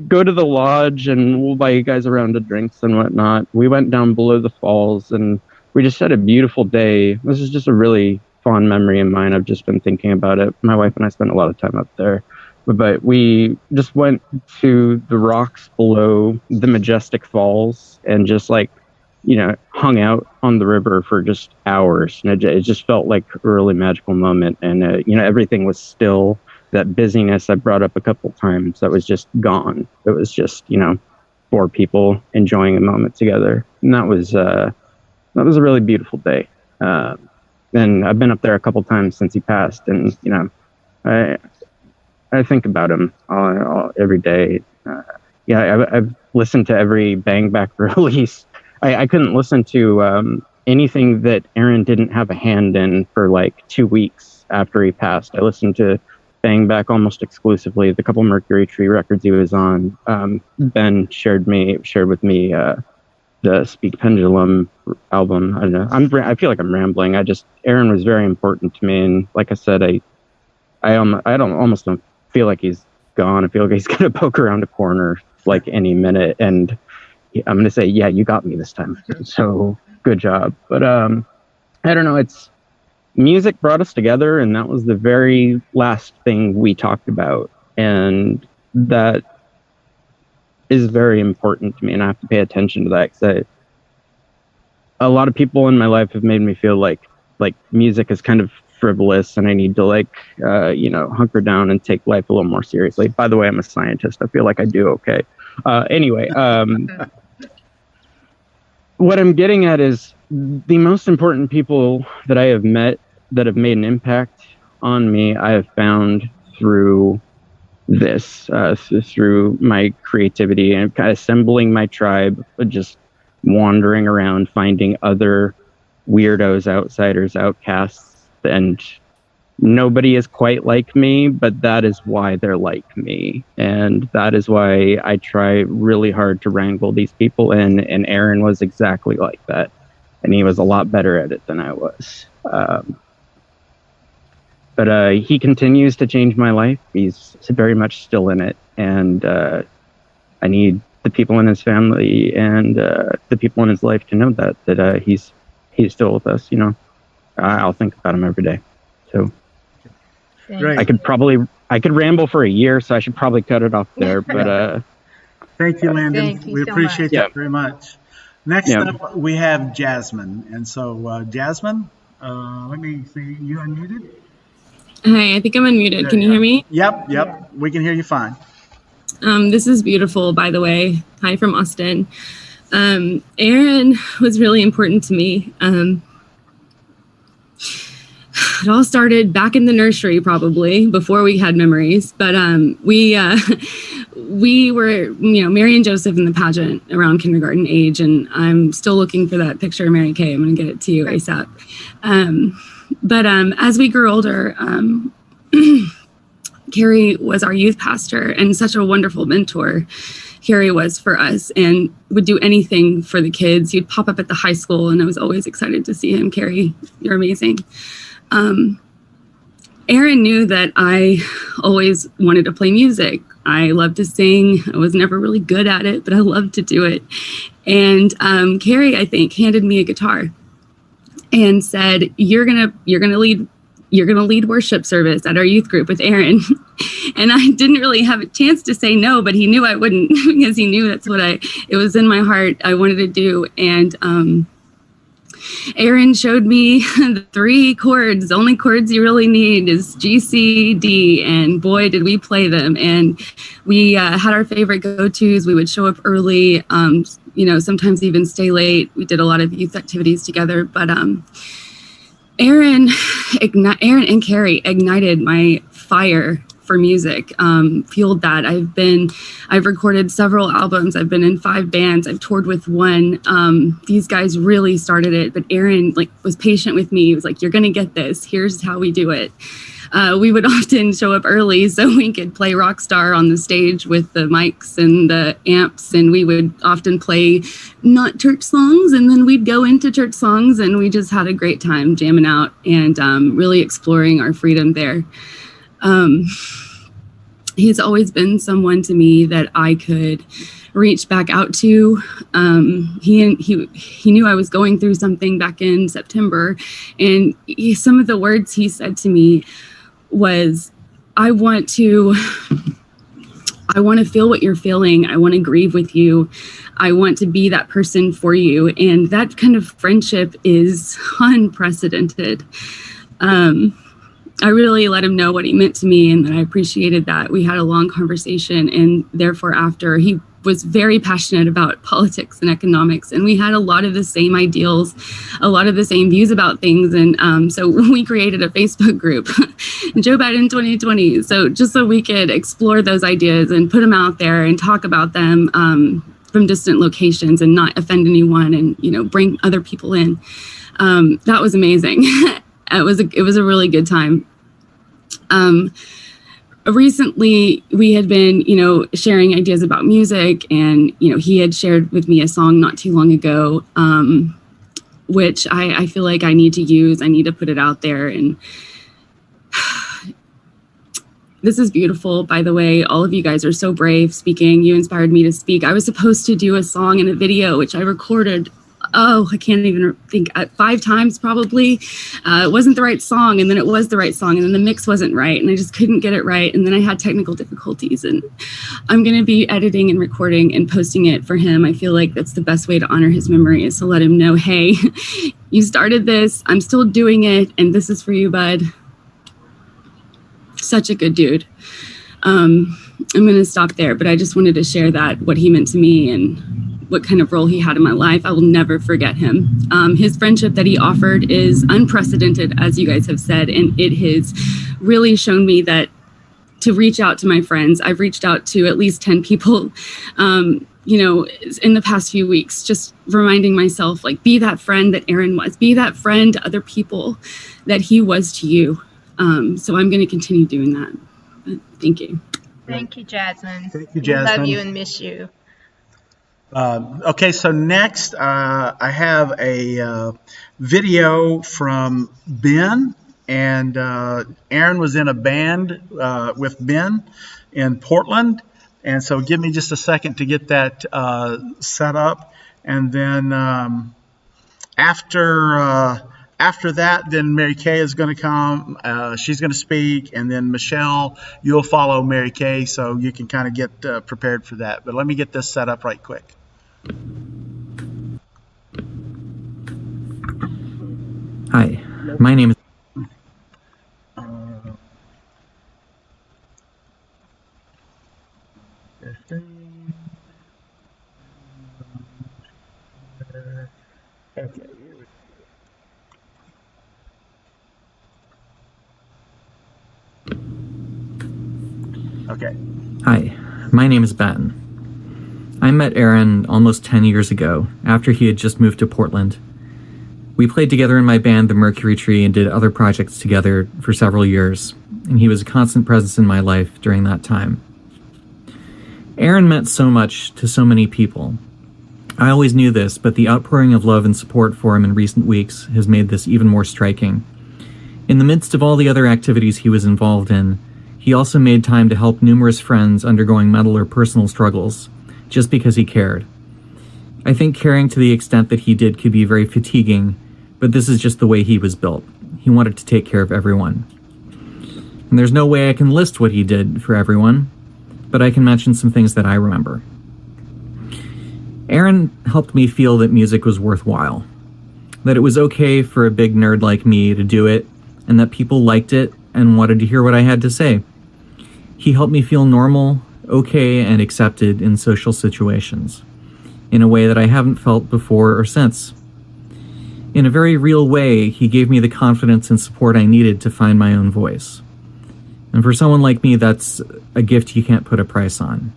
go to the lodge and we'll buy you guys a round of drinks and whatnot. We went down below the falls and we just had a beautiful day. This is just a really fond memory of mine. I've just been thinking about it. My wife and I spent a lot of time up there. But we just went to the rocks below the majestic falls and just like, you know, hung out on the river for just hours. And it just felt like a really magical moment. And, you know, everything was still. That busyness I brought up a couple times, that was just gone. It was just, you know, 4 people enjoying a moment together. And that was a really beautiful day. And I've been up there a couple times since he passed. And, you know, I think about him every day. I've listened to every Bang Back release. I couldn't listen to anything that Aaron didn't have a hand in for like 2 weeks after he passed. I listened to Bang Back almost exclusively. The couple Mercury Tree records he was on. Ben shared with me the Speak Pendulum album. I don't know. I feel like I'm rambling. Aaron was very important to me, and like I said, I almost don't feel like he's gone. I feel like he's gonna poke around a corner like any minute, and I'm gonna say, yeah, you got me this time. So good job. But I don't know. It's music brought us together, and that was the very last thing we talked about, and that is very important to me, and I have to pay attention to that because a lot of people in my life have made me feel like music is kind of frivolous and I need to hunker down and take life a little more seriously. By the way, I'm a scientist. I feel like I do okay. Anyway, what I'm getting at is the most important people that I have met that have made an impact on me, I have found through this, through my creativity and kind of assembling my tribe, just wandering around, finding other weirdos, outsiders, outcasts and nobody is quite like me, but that is why they're like me. And that is why I try really hard to wrangle these people in. And Aaron was exactly like that. And he was a lot better at it than I was. But he continues to change my life. He's very much still in it. And I need the people in his family and the people in his life to know that he's still with us. You know, I'll think about him every day. So
Great.
I could ramble for a year, so I should probably cut it off there. But
thank you, Landon.
Thank you
We
so
appreciate
much.
that very much. Next up, we have Jasmine. And so, Jasmine, let me see. You unmuted?
Hi, I think I'm unmuted. Can you hear me?
Yep. We can hear you fine.
This is beautiful, by the way. Hi from Austin. Aaron was really important to me. It all started back in the nursery, probably before we had memories. But we were, Mary and Joseph in the pageant around kindergarten age, and I'm still looking for that picture of Mary Kay. I'm going to get it to you ASAP. But as we grew older, Carrie was our youth pastor and such a wonderful mentor. Carrie was for us and would do anything for the kids. He'd pop up at the high school, and I was always excited to see him. Carrie, you're amazing. Aaron knew that I always wanted to play music. I loved to sing. I was never really good at it, but I loved to do it. And Carrie, I think, handed me a guitar and said, "You're gonna lead worship service at our youth group with Aaron." And I didn't really have a chance to say no, but he knew I wouldn't because he knew that's what it was in my heart I wanted to do. And Aaron showed me the 3 chords. The only chords you really need is G, C, D, and boy, did we play them. And we had our favorite go-tos. We would show up early, sometimes even stay late. We did a lot of youth activities together. But Aaron and Carrie ignited my fire for music, fueled that. I've recorded several albums. I've been in 5 bands. I've toured with 1. These guys really started it, but Aaron was patient with me. He was like, "You're going to get this. Here's how we do it." We would often show up early so we could play Rockstar on the stage with the mics and the amps, and we would often play not church songs, and then we'd go into church songs, and we just had a great time jamming out and really exploring our freedom there. He's always been someone to me that I could reach back out to. He knew I was going through something back in September, and some of the words he said to me was, I want to feel what you're feeling. I want to grieve with you. I want to be that person for you. And that kind of friendship is unprecedented. I really let him know what he meant to me, and that I appreciated that. We had a long conversation, and therefore after, he was very passionate about politics and economics, and we had a lot of the same ideals, a lot of the same views about things. And so we created a Facebook group, Joe Biden 2020, so just so we could explore those ideas and put them out there and talk about them from distant locations and not offend anyone, and bring other people in. That was amazing. It was a really good time. Recently, we had been, sharing ideas about music, and, he had shared with me a song not too long ago, which I feel like I need to use. I need to put it out there. And this is beautiful, by the way. All of you guys are so brave speaking. You inspired me to speak. I was supposed to do a song and a video, which I recorded I can't even think, 5 times probably. It wasn't the right song, and then it was the right song, and then the mix wasn't right, and I just couldn't get it right, and then I had technical difficulties. And I'm going to be editing and recording and posting it for him. I feel like that's the best way to honor his memory, is to let him know, hey, you started this, I'm still doing it, and this is for you, bud. Such a good dude. I'm going to stop there, but I just wanted to share that, what he meant to me and what kind of role he had in my life. I will never forget him. His friendship that he offered is unprecedented, as you guys have said, and it has really shown me that to reach out to my friends. I've reached out to at least 10 people in the past few weeks, just reminding myself, like, be that friend that Aaron was, be that friend to other people that he was to you. So I'm going to continue doing that. But thank you.
Thank you, Jasmine.
Thank you,
We love
Jasmine.
you and miss you.
Okay, so next I have a video from Ben, and Aaron was in a band with Ben in Portland, and so give me just a second to get that set up, and then after that, then Mary Kay is going to come. She's going to speak, and then Michelle, you'll follow Mary Kay, so you can kind of get prepared for that. But let me get this set up right quick.
Hi, my name is.
Okay.
Hi, my name is Ben. I met Aaron almost 10 years ago, after he had just moved to Portland. We played together in my band, The Mercury Tree, and did other projects together for several years, and he was a constant presence in my life during that time. Aaron meant so much to so many people. I always knew this, but the outpouring of love and support for him in recent weeks has made this even more striking. In the midst of all the other activities he was involved in, he also made time to help numerous friends undergoing mental or personal struggles, just because he cared. I think caring to the extent that he did could be very fatiguing, but this is just the way he was built. He wanted to take care of everyone. And there's no way I can list what he did for everyone, but I can mention some things that I remember. Aaron helped me feel that music was worthwhile, that it was okay for a big nerd like me to do it, and that people liked it and wanted to hear what I had to say. He helped me feel normal, okay, and accepted in social situations, in a way that I haven't felt before or since. In a very real way, he gave me the confidence and support I needed to find my own voice. And for someone like me, that's a gift you can't put a price on.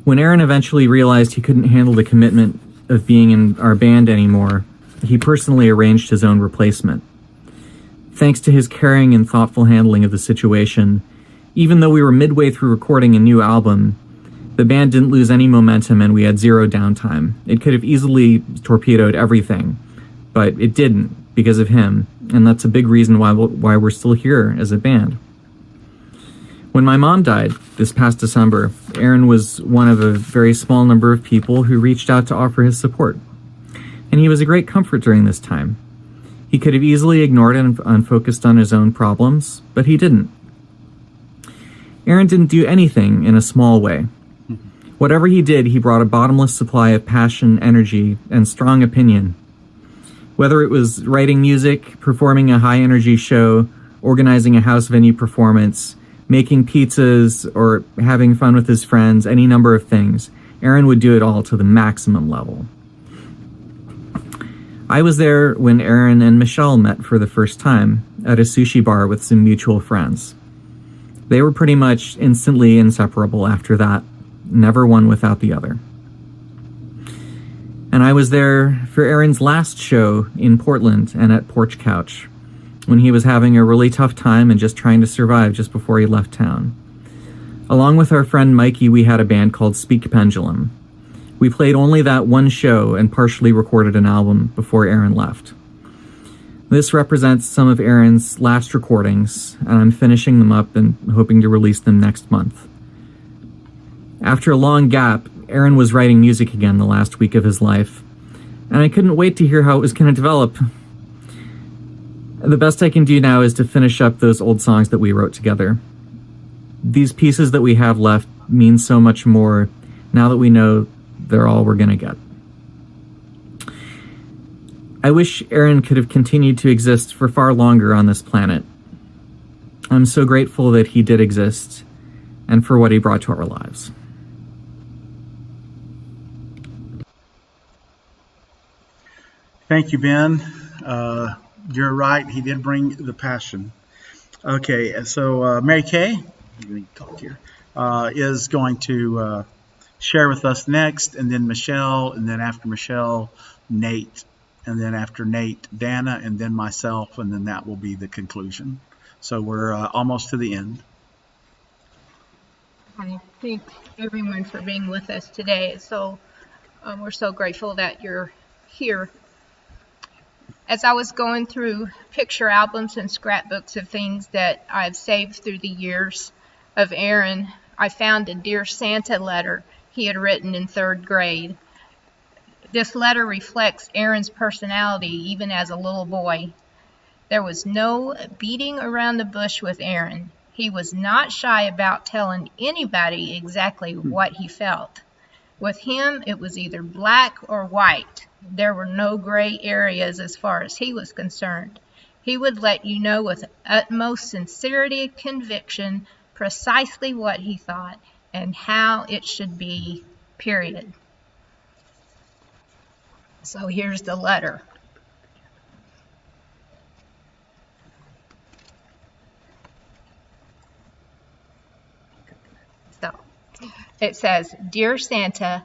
When Aaron eventually realized he couldn't handle the commitment of being in our band anymore, he personally arranged his own replacement. Thanks to his caring and thoughtful handling of the situation, even though we were midway through recording a new album, the band didn't lose any momentum and we had zero downtime. It could have easily torpedoed everything, but it didn't because of him, and that's a big reason why we're still here as a band. When my mom died this past December, Aaron was one of a very small number of people who reached out to offer his support, and he was a great comfort during this time. He could have easily ignored it and focused on his own problems, but he didn't. Aaron didn't do anything in a small way. Whatever he did, he brought a bottomless supply of passion, energy, and strong opinion. Whether it was writing music, performing a high-energy show, organizing a house venue performance, making pizzas, or having fun with his friends, any number of things, Aaron would do it all to the maximum level. I was there when Aaron and Michelle met for the first time at a sushi bar with some mutual friends. They were pretty much instantly inseparable after that, never one without the other. And I was there for Aaron's last show in Portland and at Porch Couch, when he was having a really tough time and just trying to survive just before he left town. Along with our friend Mikey, we had a band called Speak Pendulum. We played only that one show and partially recorded an album before Aaron left. This represents some of Aaron's last recordings, and I'm finishing them up and hoping to release them next month. After a long gap, Aaron was writing music again the last week of his life, and I couldn't wait to hear how it was going to develop. The best I can do now is to finish up those old songs that we wrote together. These pieces that we have left mean so much more now that we know they're all we're going to get. I wish Aaron could have continued to exist for far longer on this planet. I'm so grateful that he did exist and for what he brought to our lives.
Thank you, Ben. You're right. He did bring the passion. Okay, so Mary Kay, talk here, is going to share with us next, and then Michelle, and then after Michelle, Nate, and then after Nate, Dana, and then myself, and then that will be the conclusion. So we're almost to the end.
I thank everyone for being with us today. So we're so grateful that you're here. As I was going through picture albums and scrapbooks of things that I've saved through the years of Aaron, I found a Dear Santa letter he had written in 3rd grade. This letter reflects Aaron's personality even as a little boy. There was no beating around the bush with Aaron. He was not shy about telling anybody exactly what he felt. With him, it was either black or white. There were no gray areas as far as he was concerned. He would let you know with utmost sincerity and conviction precisely what he thought and how it should be, period. So here's the letter. So it says, Dear Santa,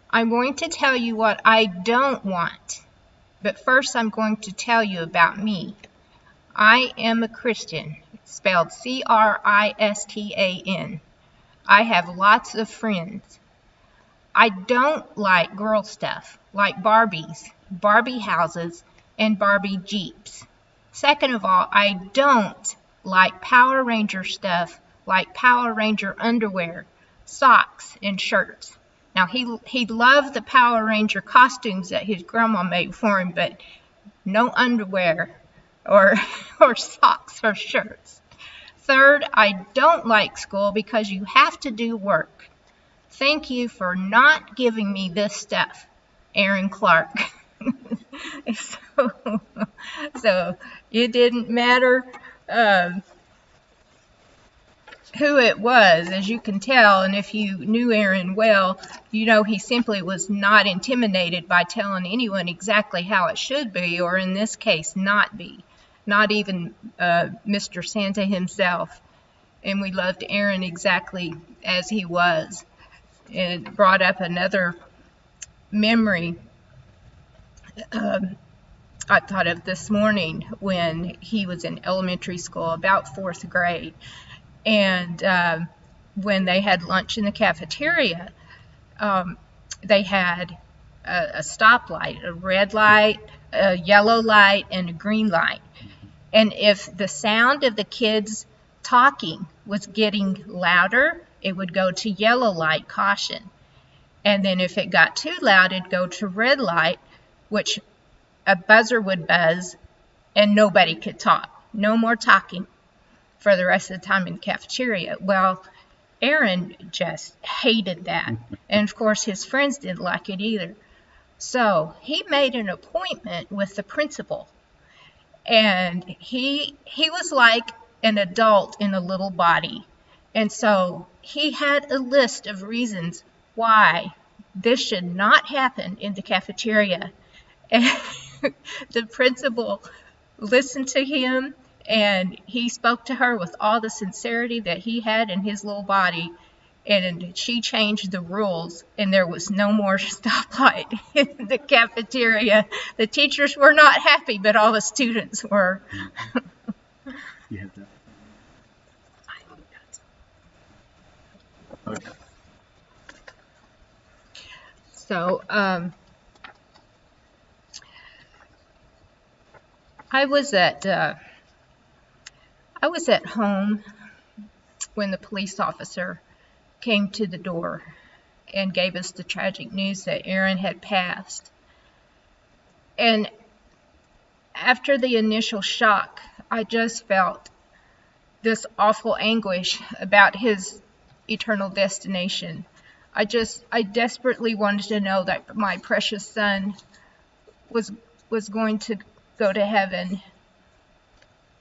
I'm going to tell you what I don't want, but first I'm going to tell you about me. I am a Christian, spelled Christan. I have lots of friends. I don't like girl stuff, like Barbies, Barbie houses, and Barbie Jeeps. Second of all, I don't like Power Ranger stuff, like Power Ranger underwear, socks, and shirts. Now, he loved the Power Ranger costumes that his grandma made for him, but no underwear or socks or shirts. Third, I don't like school because you have to do work. Thank you for not giving me this stuff, Aaron Clark. So it didn't matter who it was, as you can tell, and if you knew Aaron well, you know he simply was not intimidated by telling anyone exactly how it should be, or in this case, not be. Not even Mr. Santa himself. And we loved Aaron exactly as he was. It brought up another memory I thought of this morning when he was in elementary school, about 4th grade. And when they had lunch in the cafeteria, they had a stoplight, a red light, a yellow light, and a green light. And if the sound of the kids talking was getting louder, it would go to yellow light, caution. And then if it got too loud, it'd go to red light, which a buzzer would buzz and nobody could talk. No more talking for the rest of the time in the cafeteria. Well, Aaron just hated that. And of course, his friends didn't like it either. So he made an appointment with the principal. And he was like an adult in a little body. And so he had a list of reasons why this should not happen in the cafeteria. And the principal listened to him, and he spoke to her with all the sincerity that he had in his little body. And she changed the rules, and there was no more stoplight in the cafeteria. The teachers were not happy, but all the students were.
You have that. Okay.
So, I was at home when the police officer came to the door and gave us the tragic news that Aaron had passed. And after the initial shock, I just felt this awful anguish about his eternal destination. I desperately wanted to know that my precious son was going to go to heaven.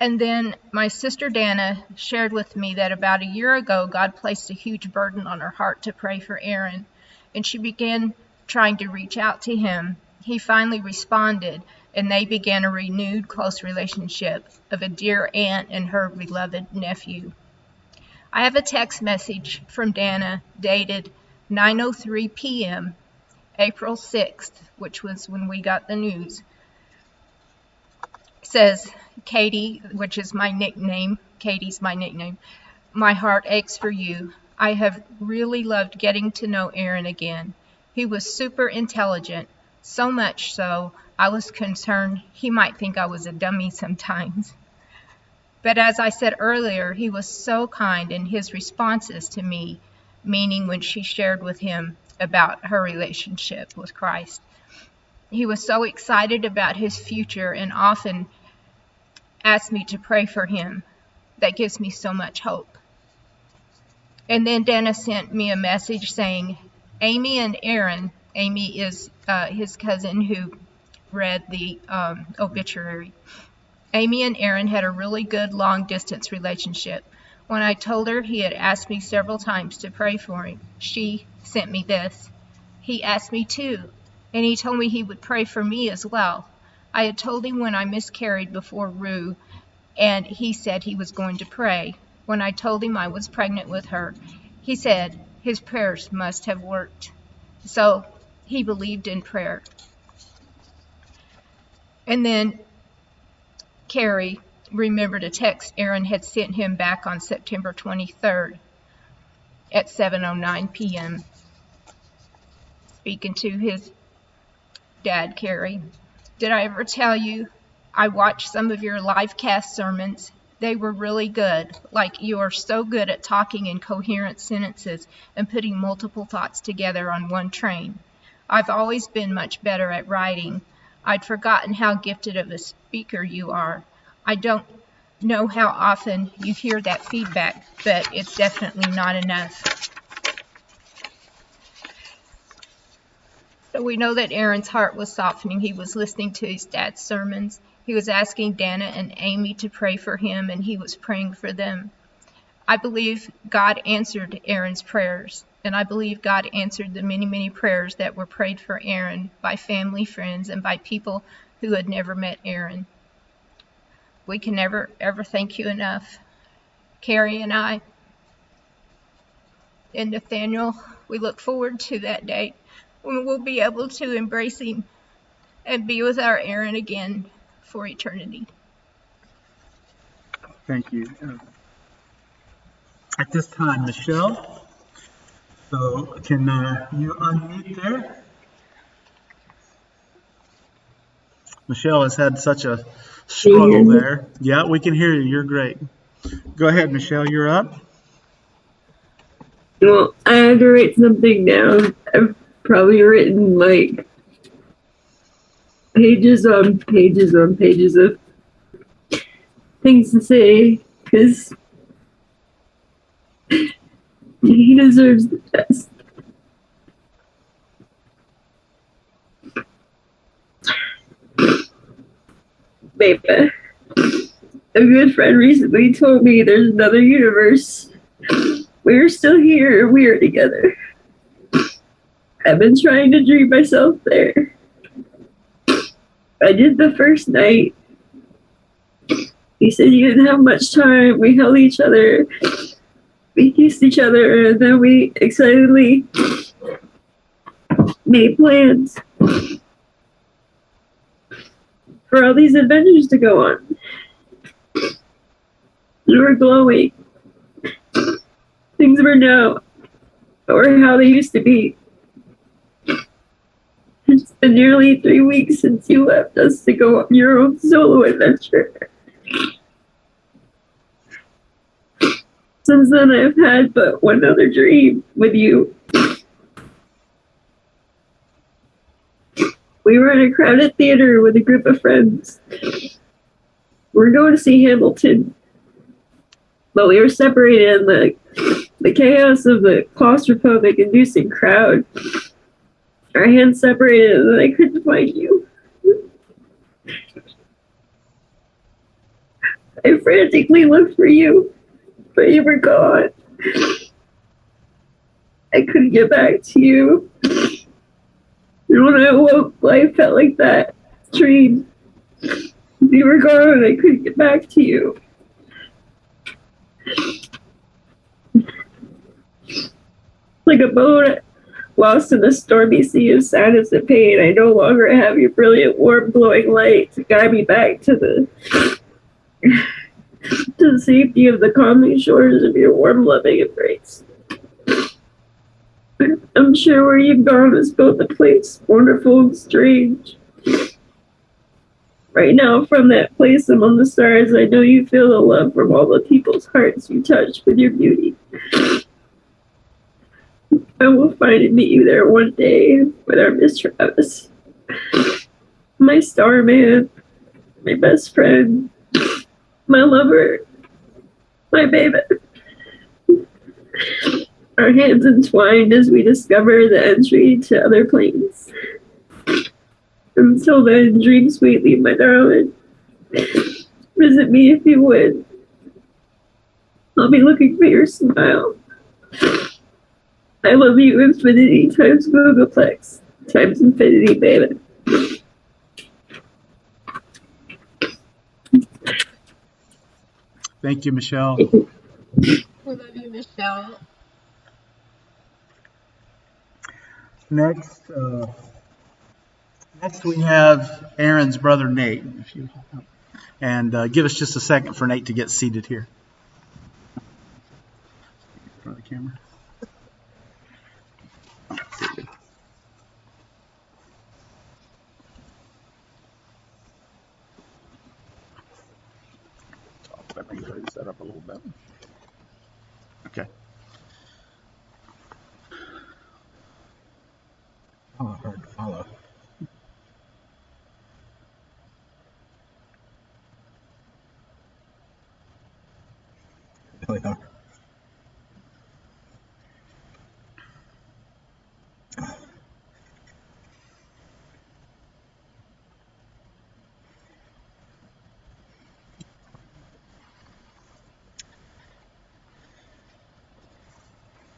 And then my sister Dana shared with me that about a year ago, God placed a huge burden on her heart to pray for Aaron. And she began trying to reach out to him. He finally responded, and they began a renewed close relationship of a dear aunt and her beloved nephew. I have a text message from Dana dated 9:03 p.m., April 6th, which was when we got the news. It says, Katie, which is my nickname, Katie's my nickname, my heart aches for you. I have really loved getting to know Aaron again. He was super intelligent, so much so I was concerned he might think I was a dummy sometimes. But as I said earlier, he was so kind in his responses to me, meaning when she shared with him about her relationship with Christ. He was so excited about his future and often asked me to pray for him. That gives me so much hope. And then Dana sent me a message saying, Amy and Aaron, Amy is his cousin who read the obituary. Amy and Aaron had a really good long-distance relationship. When I told her he had asked me several times to pray for him, she sent me this. He asked me too, and he told me he would pray for me as well. I had told him when I miscarried before Rue, and he said he was going to pray. When I told him I was pregnant with her, he said his prayers must have worked. So he believed in prayer. And then Carrie remembered a text Aaron had sent him back on September 23rd at 7:09 p.m. speaking to his dad, Carrie. Did I ever tell you I watched some of your live cast sermons? They were really good. Like, you are so good at talking in coherent sentences and putting multiple thoughts together on one train. I've always been much better at writing. I'd forgotten how gifted of a speaker you are. I don't know how often you hear that feedback, but it's definitely not enough. So we know that Aaron's heart was softening. He was listening to his dad's sermons. He was asking Dana and Amy to pray for him, and he was praying for them. I believe God answered Aaron's prayers, and I believe God answered the many, many prayers that were prayed for Aaron by family, friends, and by people who had never met Aaron. We can never, ever thank you enough. Carrie and I and Nathaniel, we look forward to that day when we'll be able to embrace him and be with our Aaron again for eternity.
Thank you. At this time, Michelle, so can you unmute there? Michelle has had such a struggle there. Yeah, we can hear you. You're great. Go ahead, Michelle. You're up.
Well, I had to write something down. I've probably written like pages on pages on pages of things to say, because he deserves the best. Baby, a good friend recently told me there's another universe. We're still here, we're together. I've been trying to dream myself there. I did the first night. He said he didn't have much time. We held each other. We kissed each other, and then we excitedly made plans for all these adventures to go on. We were glowing. Things were now, or how they used to be. It's been nearly 3 weeks since you left us to go on your own solo adventure. Since then, I've had but one other dream with you. We were in a crowded theater with a group of friends. We're going to see Hamilton, but we were separated in the chaos of the claustrophobic-inducing crowd. Our hands separated, and I couldn't find you. I frantically looked for you, but you were gone. I couldn't get back to you. And when I awoke, life felt like that dream. You were gone, and I couldn't get back to you. Like a boat Lost in a stormy sea of sadness and pain, I no longer have your brilliant, warm, glowing light to guide me back to the safety of the calming shores of your warm, loving embrace. I'm sure where you've gone is both a place wonderful and strange. Right now, from that place among the stars, I know you feel the love from all the people's hearts you touch with your beauty. I will find and meet you there one day with our Miss Travis. My star man, my best friend, my lover, my baby. Our hands entwined as we discover the entry to other planes. Until then, dream sweetly, my darling. Visit me if you would. I'll be looking for your smile. I love you infinity times Googleplex times infinity, baby.
Thank you, Michelle.
We love you, Michelle.
Next we have Aaron's brother Nate. And give us just a second for Nate to get seated here. In front of the camera. Let me raise that up a little bit. Okay. Oh, hard to follow. Really hard.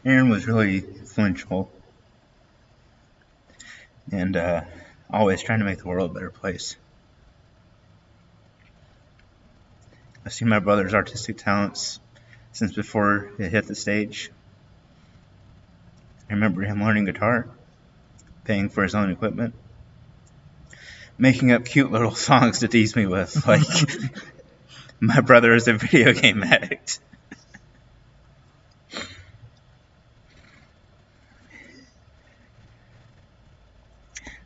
Aaron was really influential and always trying to make the world a better place. I've seen my brother's artistic talents since before it hit the stage. I remember him learning guitar, paying for his own equipment, making up cute little songs to tease me with, like my brother is a video game addict.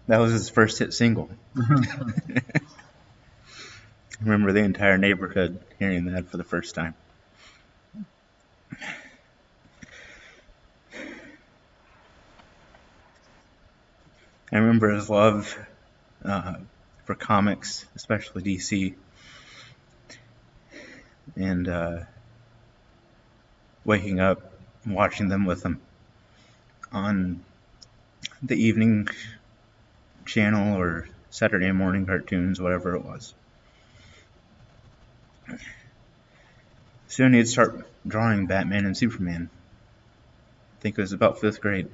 That was his first hit single. I remember the entire neighborhood hearing that for the first time. I remember his love for comics, especially DC, and waking up and watching them with him on the evening channel or Saturday morning cartoons, whatever it was. Soon he'd start drawing Batman and Superman. I think it was about 5th grade.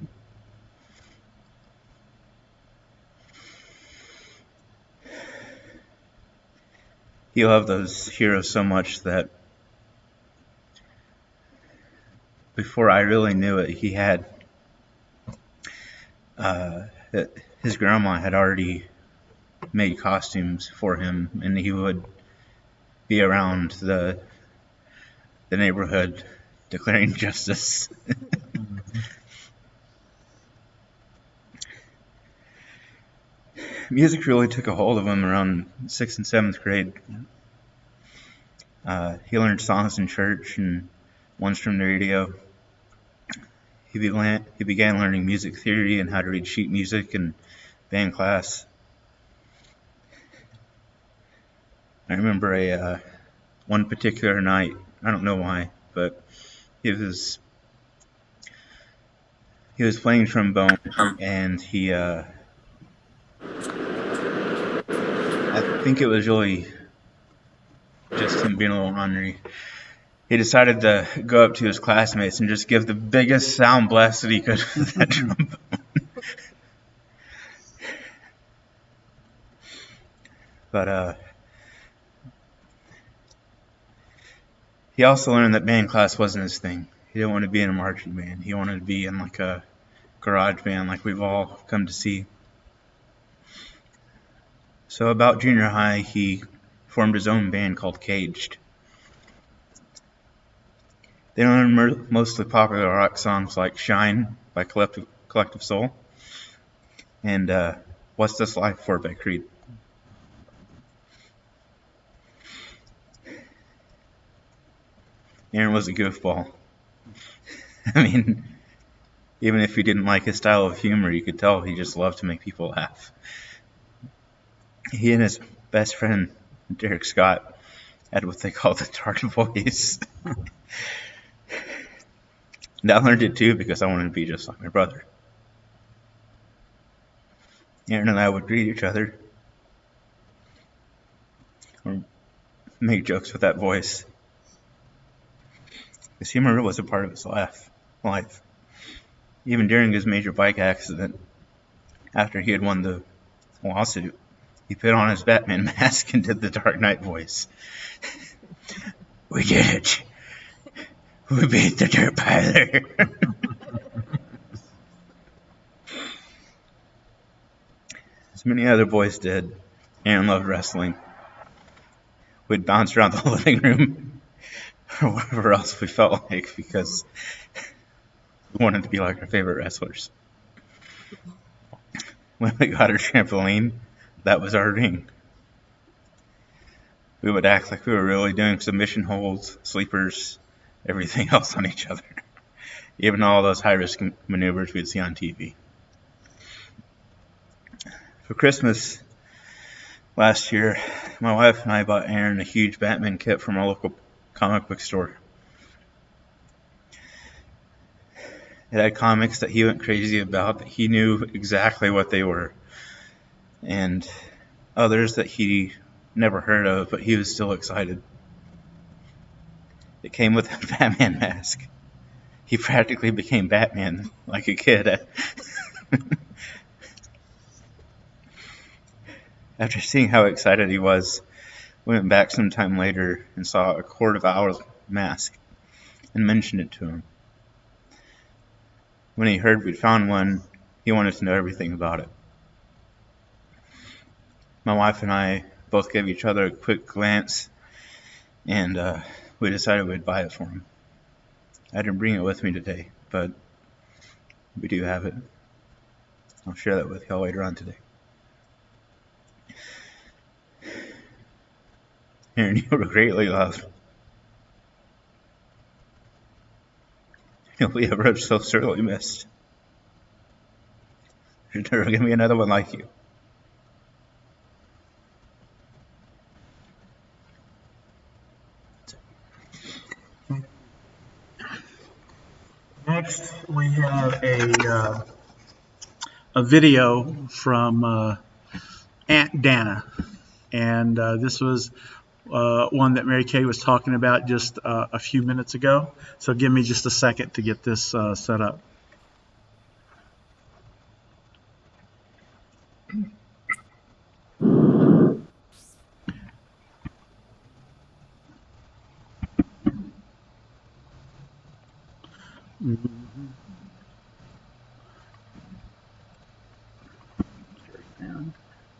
He loved those heroes so much that before I really knew it, he had his grandma had already made costumes for him, and he would be around the neighborhood declaring justice. Music really took a hold of him around 6th and 7th grade. He learned songs in church and ones from the radio. He began learning music theory and how to read sheet music in band class. I remember one particular night, I don't know why, but he was playing trombone, and he I think it was really just him being a little ornery. He decided to go up to his classmates and just give the biggest sound blast that he could with that trombone. But he also learned that band class wasn't his thing. He didn't want to be in a marching band. He wanted to be in like a garage band like we've all come to see. So about junior high, he formed his own band called Caged. They learned mostly popular rock songs like Shine by Collective Soul and What's This Life For by Creed. Aaron was a goofball. I mean, even if you didn't like his style of humor, you could tell he just loved to make people laugh. He and his best friend, Derek Scott, had what they called the dark voice. And I learned it too because I wanted to be just like my brother. Aaron and I would greet each other or make jokes with that voice. His humor was a part of his life. Even during his major bike accident, after he had won the lawsuit, he put on his Batman mask and did the Dark Knight voice. We did it. We beat the dirt piler. As many other boys did, Aaron loved wrestling. We'd bounce around the living room or wherever else we felt like because we wanted to be like our favorite wrestlers. When we got our trampoline, that was our ring. We would act like we were really doing submission holds, sleepers, everything else on each other. Even all those high-risk maneuvers we'd see on TV. For Christmas last year, my wife and I bought Aaron a huge Batman kit from our local comic book store. It had comics that he went crazy about, that he knew exactly what they were, and others that he never heard of, but he was still excited. It came with a Batman mask. He practically became Batman like a kid. After seeing how excited he was, we went back sometime later and saw a Court of Owls mask and mentioned it to him. When he heard we'd found one, he wanted to know everything about it. My wife and I both gave each other a quick glance, and we decided we'd buy it for him. I didn't bring it with me today, but we do have it. I'll share that with y'all later on today. Aaron, you were greatly loved. You'll be ever so sorely missed. There's never going to be another one like you.
Next, we have a video from Aunt Dana, and this was one that Mary Kay was talking about just a few minutes ago. So give me just a second to get this set up.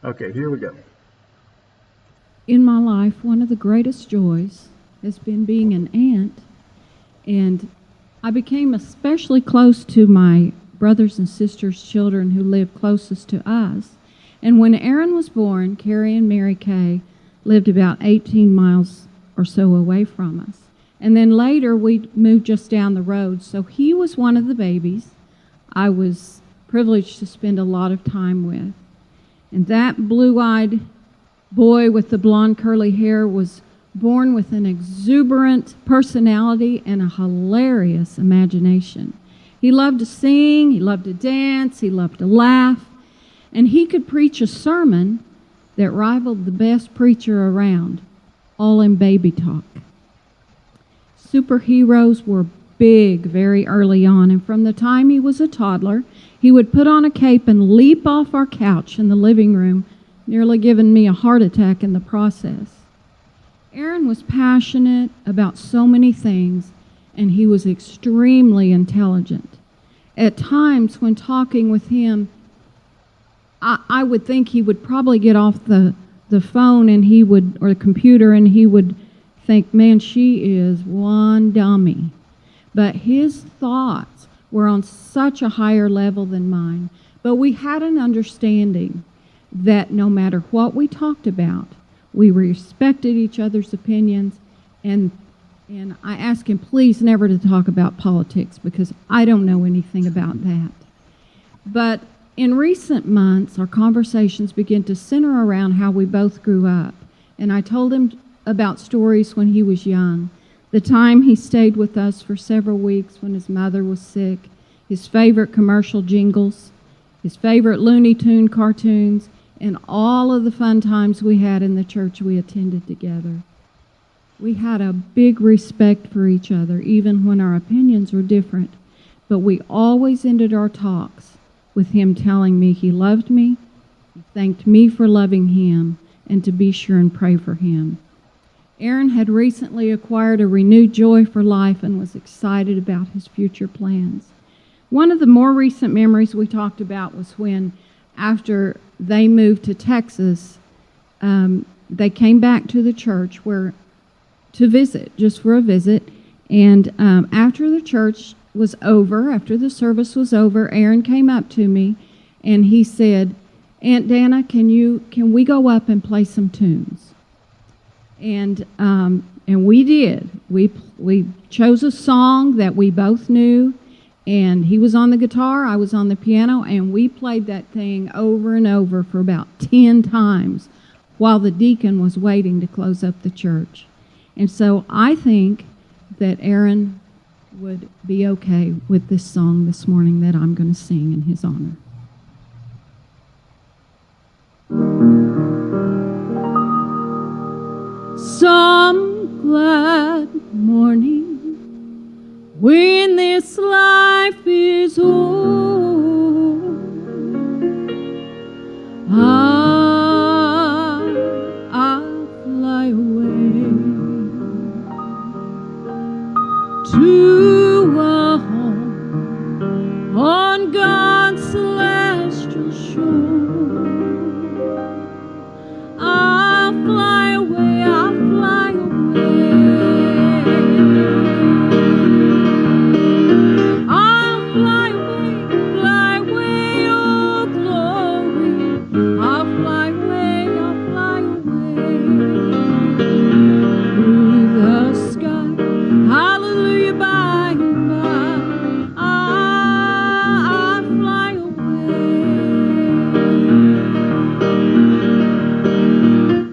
Okay, here we go.
In my life, one of the greatest joys has been being an aunt, and I became especially close to my brothers and sisters' children who lived closest to us. And when Aaron was born, Carrie and Mary Kay lived about 18 miles or so away from us. And then later we moved just down the road. So he was one of the babies I was privileged to spend a lot of time with. And that blue-eyed boy with the blonde curly hair was born with an exuberant personality and a hilarious imagination. He loved to sing, he loved to dance, he loved to laugh, and he could preach a sermon that rivaled the best preacher around, all in baby talk. Superheroes were big very early on, and from the time he was a toddler, he would put on a cape and leap off our couch in the living room, nearly giving me a heart attack in the process. Aaron was passionate about so many things, and he was extremely intelligent. at times when talking with him, I would think he would probably get off the phone and he would, or the computer, and he would think, man, she is one dummy. But his thoughts were on such a higher level than mine. But we had an understanding that no matter what we talked about, we respected each other's opinions, and I asked him, please never to talk about politics, because I don't know anything about that. But in recent months, our conversations began to center around how we both grew up. And I told him about stories when he was young, the time he stayed with us for several weeks when his mother was sick, his favorite commercial jingles, his favorite Looney Tune cartoons, and all of the fun times we had in the church we attended together. We had a big respect for each other, even when our opinions were different, but we always ended our talks with him telling me he loved me, he thanked me for loving him, and to be sure and pray for him. Aaron had recently acquired a renewed joy for life and was excited about his future plans. One of the more recent memories we talked about was when, after they moved to Texas, they came back to the church to visit, just for a visit. And after the church was over, after the service was over, Aaron came up to me and he said, Aunt Dana, can we go up and play some tunes? And we did. We chose a song that we both knew, and he was on the guitar, I was on the piano, and we played that thing over and over for about 10 times while the deacon was waiting to close up the church. And so I think that Aaron would be okay with this song this morning that I'm going to sing in his honor. Some glad morning when this life is o'er, I'll fly away to a home on God's celestial shore. I'll fly away, I'll fly away. I'll fly away, oh glory. I'll fly away through the sky. Hallelujah, by and by. I'll fly away.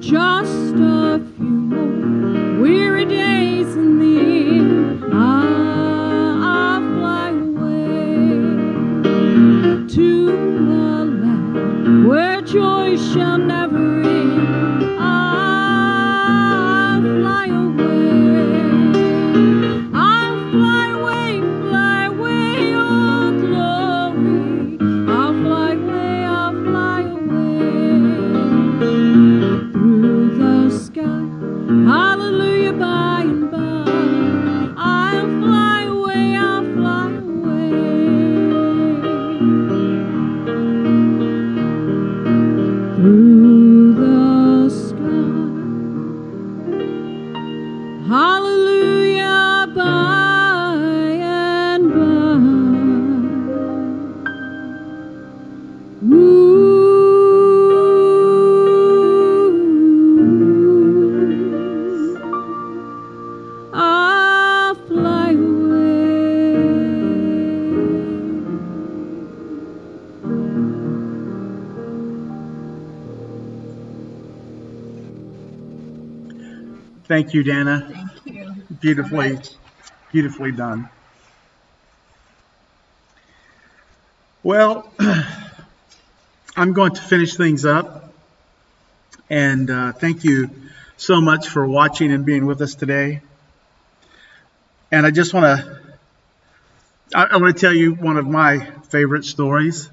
Just a few more weary days and then I'll fly away to a land where joy shall never end. I'll fly away. I'll fly away, oh glory. I'll fly away through the sky. Hallelujah, by and by. I'll fly away through the sky. Hallelujah, by and by. I'll fly away.
Thank you, Dana.
Thank you.
Beautifully done. Well, I'm going to finish things up. And thank you so much for watching and being with us today. And I just want to tell you one of my favorite stories.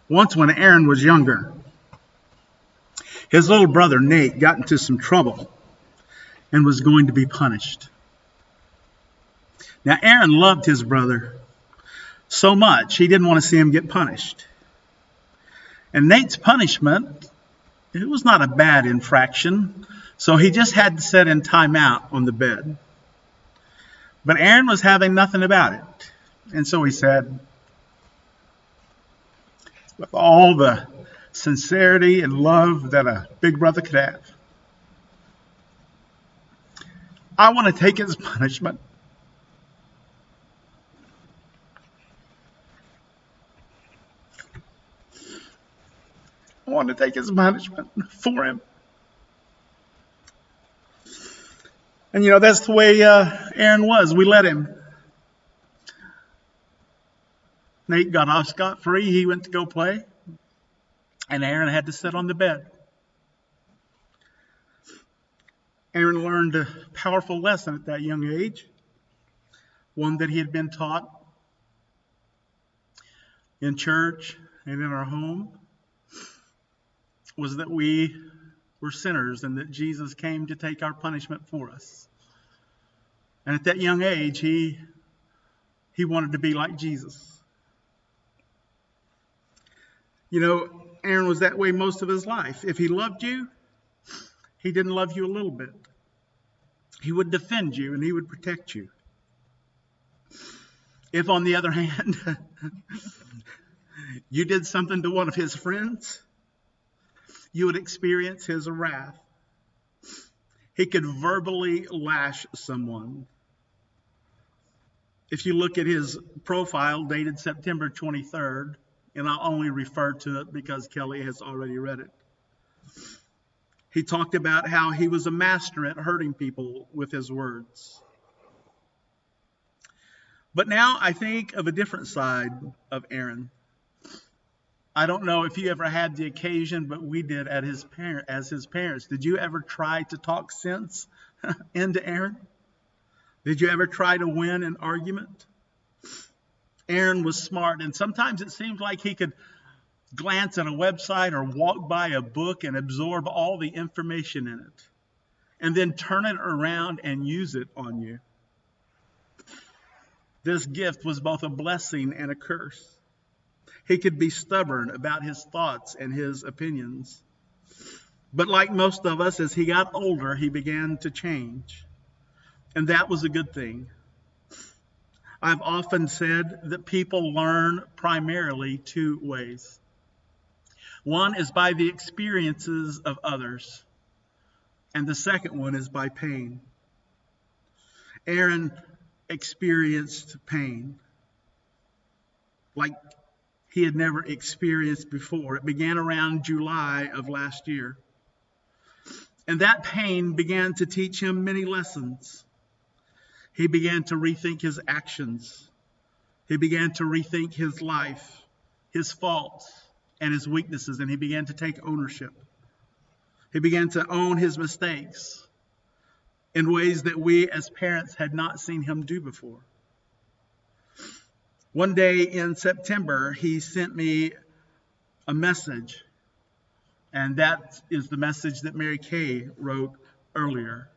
Once when Aaron was younger, his little brother Nate got into some trouble and was going to be punished. Now Aaron loved his brother, so much he didn't want to see him get punished. And Nate's punishment, it was not a bad infraction, so he just had to sit in timeout on the bed. But Aaron was having nothing about it. And so he said, with all the sincerity and love that a big brother could have, I want to take his punishment. I want to take his punishment for him. And that's the way Aaron was. We let him. Nate got off scot-free. He went to go play. And Aaron had to sit on the bed. Aaron learned a powerful lesson at that young age, one that he had been taught in church and in our home, was that we were sinners and that Jesus came to take our punishment for us. And at that young age, he wanted to be like Jesus. Aaron was that way most of his life. If he loved you, he didn't love you a little bit. He would defend you and he would protect you. If, on the other hand, you did something to one of his friends, you would experience his wrath. He could verbally lash someone. If you look at his profile dated September 23rd, and I'll only refer to it because Kelly has already read it, he talked about how he was a master at hurting people with his words. But now I think of a different side of Aaron. I don't know if you ever had the occasion, but we did as his parents. Did you ever try to talk sense into Aaron? Did you ever try to win an argument? Aaron was smart, and sometimes it seemed like he could glance at a website or walk by a book and absorb all the information in it, and then turn it around and use it on you. This gift was both a blessing and a curse. He could be stubborn about his thoughts and his opinions. But like most of us, as he got older, he began to change. And that was a good thing. I've often said that people learn primarily two ways. One is by the experiences of others, and the second one is by pain. Aaron experienced pain like he had never experienced before. It began around July of last year. And that pain began to teach him many lessons. He began to rethink his actions. He began to rethink his life, his faults, and his weaknesses, and he began to take ownership. He began to own his mistakes in ways that we as parents had not seen him do before. One day in September, he sent me a message, and that is the message that Mary Kay wrote earlier.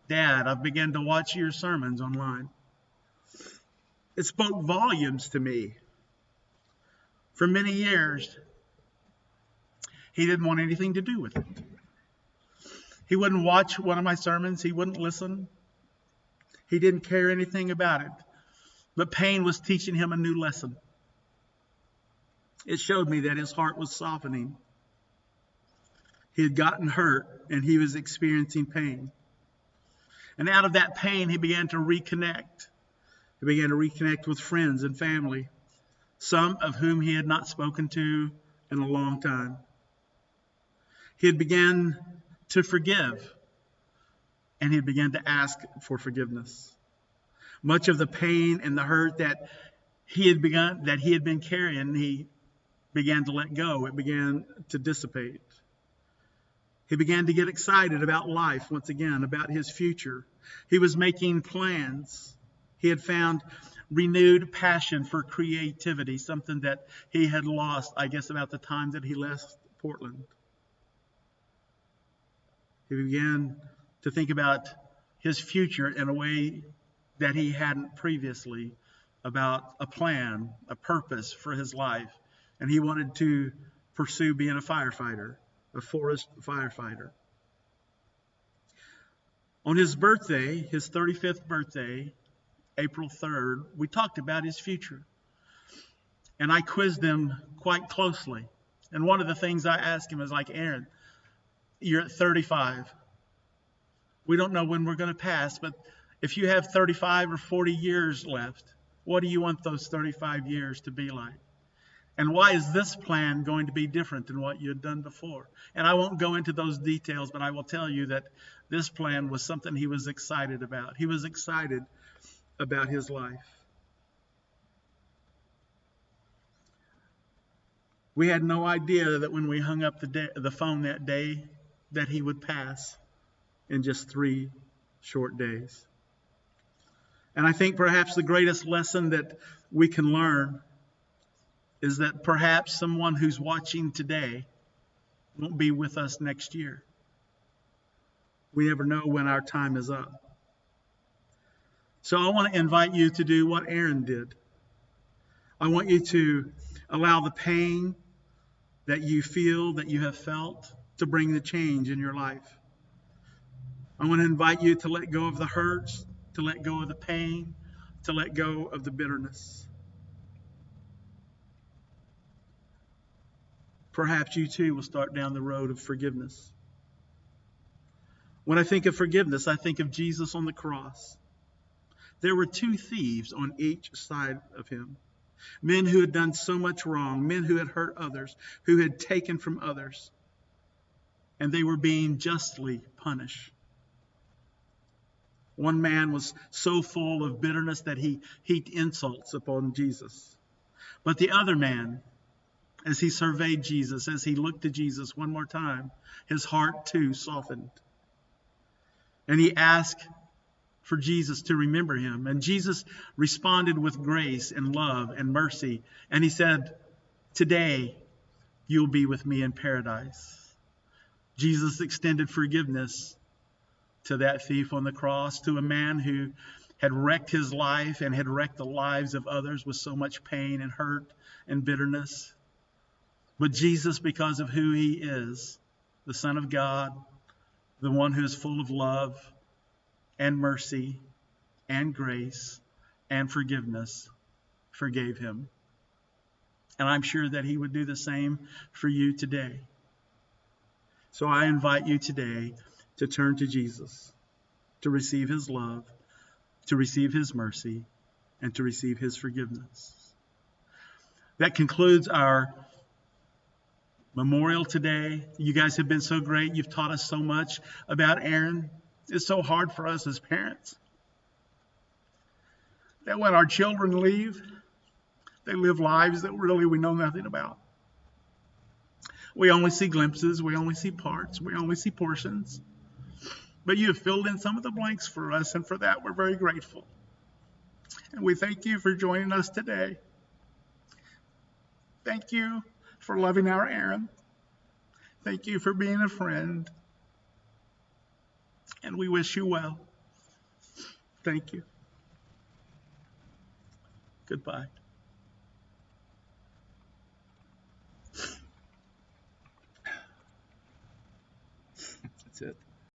Dad, I've begun to watch your sermons online. It spoke volumes to me. For many years, he didn't want anything to do with it. He wouldn't watch one of my sermons. He wouldn't listen. He didn't care anything about it. But pain was teaching him a new lesson. It showed me that his heart was softening. He had gotten hurt and he was experiencing pain. And out of that pain, he began to reconnect. He began to reconnect with friends and family, some of whom he had not spoken to in a long time. He had began to forgive, and he began to ask for forgiveness. Much of the pain and the hurt that he had been carrying, he began to let go. It began to dissipate. He began to get excited about life once again, about his future. He was making plans. He had found renewed passion for creativity, something that he had lost, I guess, about the time that he left Portland. He began to think about his future in a way that he hadn't previously about a plan, a purpose for his life, and he wanted to pursue being a firefighter, a forest firefighter. On his birthday, his 35th birthday, April 3rd, we talked about his future. And I quizzed him quite closely. And one of the things I asked him is like, Aaron, you're at 35. We don't know when we're going to pass, but if you have 35 or 40 years left, what do you want those 35 years to be like? And why is this plan going to be different than what you had done before? And I won't go into those details, but I will tell you that this plan was something he was excited about. He was excited about his life. We had no idea that when we hung up the phone that day that he would pass in just 3 short days. And I think perhaps the greatest lesson that we can learn is that perhaps someone who's watching today won't be with us next year. We never know when our time is up. So I want to invite you to do what Aaron did. I want you to allow the pain that you feel, that you have felt, to bring the change in your life. I want to invite you to let go of the hurts, to let go of the pain, to let go of the bitterness. Perhaps you too will start down the road of forgiveness. When I think of forgiveness, I think of Jesus on the cross. There were 2 thieves on each side of him. Men who had done so much wrong, men who had hurt others, who had taken from others, and they were being justly punished. One man was so full of bitterness that he heaped insults upon Jesus. But the other man, as he surveyed Jesus, as he looked to Jesus one more time, his heart too softened. And he asked for Jesus to remember him. And Jesus responded with grace and love and mercy. And he said, today you'll be with me in paradise. Jesus extended forgiveness to that thief on the cross, to a man who had wrecked his life and had wrecked the lives of others with so much pain and hurt and bitterness. But Jesus, because of who he is, the Son of God, the one who is full of love and mercy and grace and forgiveness, forgave him. And I'm sure that he would do the same for you today. So I invite you today to turn to Jesus, to receive his love, to receive his mercy, and to receive his forgiveness. That concludes our memorial today. You guys have been so great. You've taught us so much about Aaron. It's so hard for us as parents that when our children leave, they live lives that really we know nothing about. We only see glimpses, we only see parts, we only see portions. But you have filled in some of the blanks for us, and for that we're very grateful. And we thank you for joining us today. Thank you for loving our Aaron. Thank you for being a friend. And we wish you well. Thank you. Goodbye.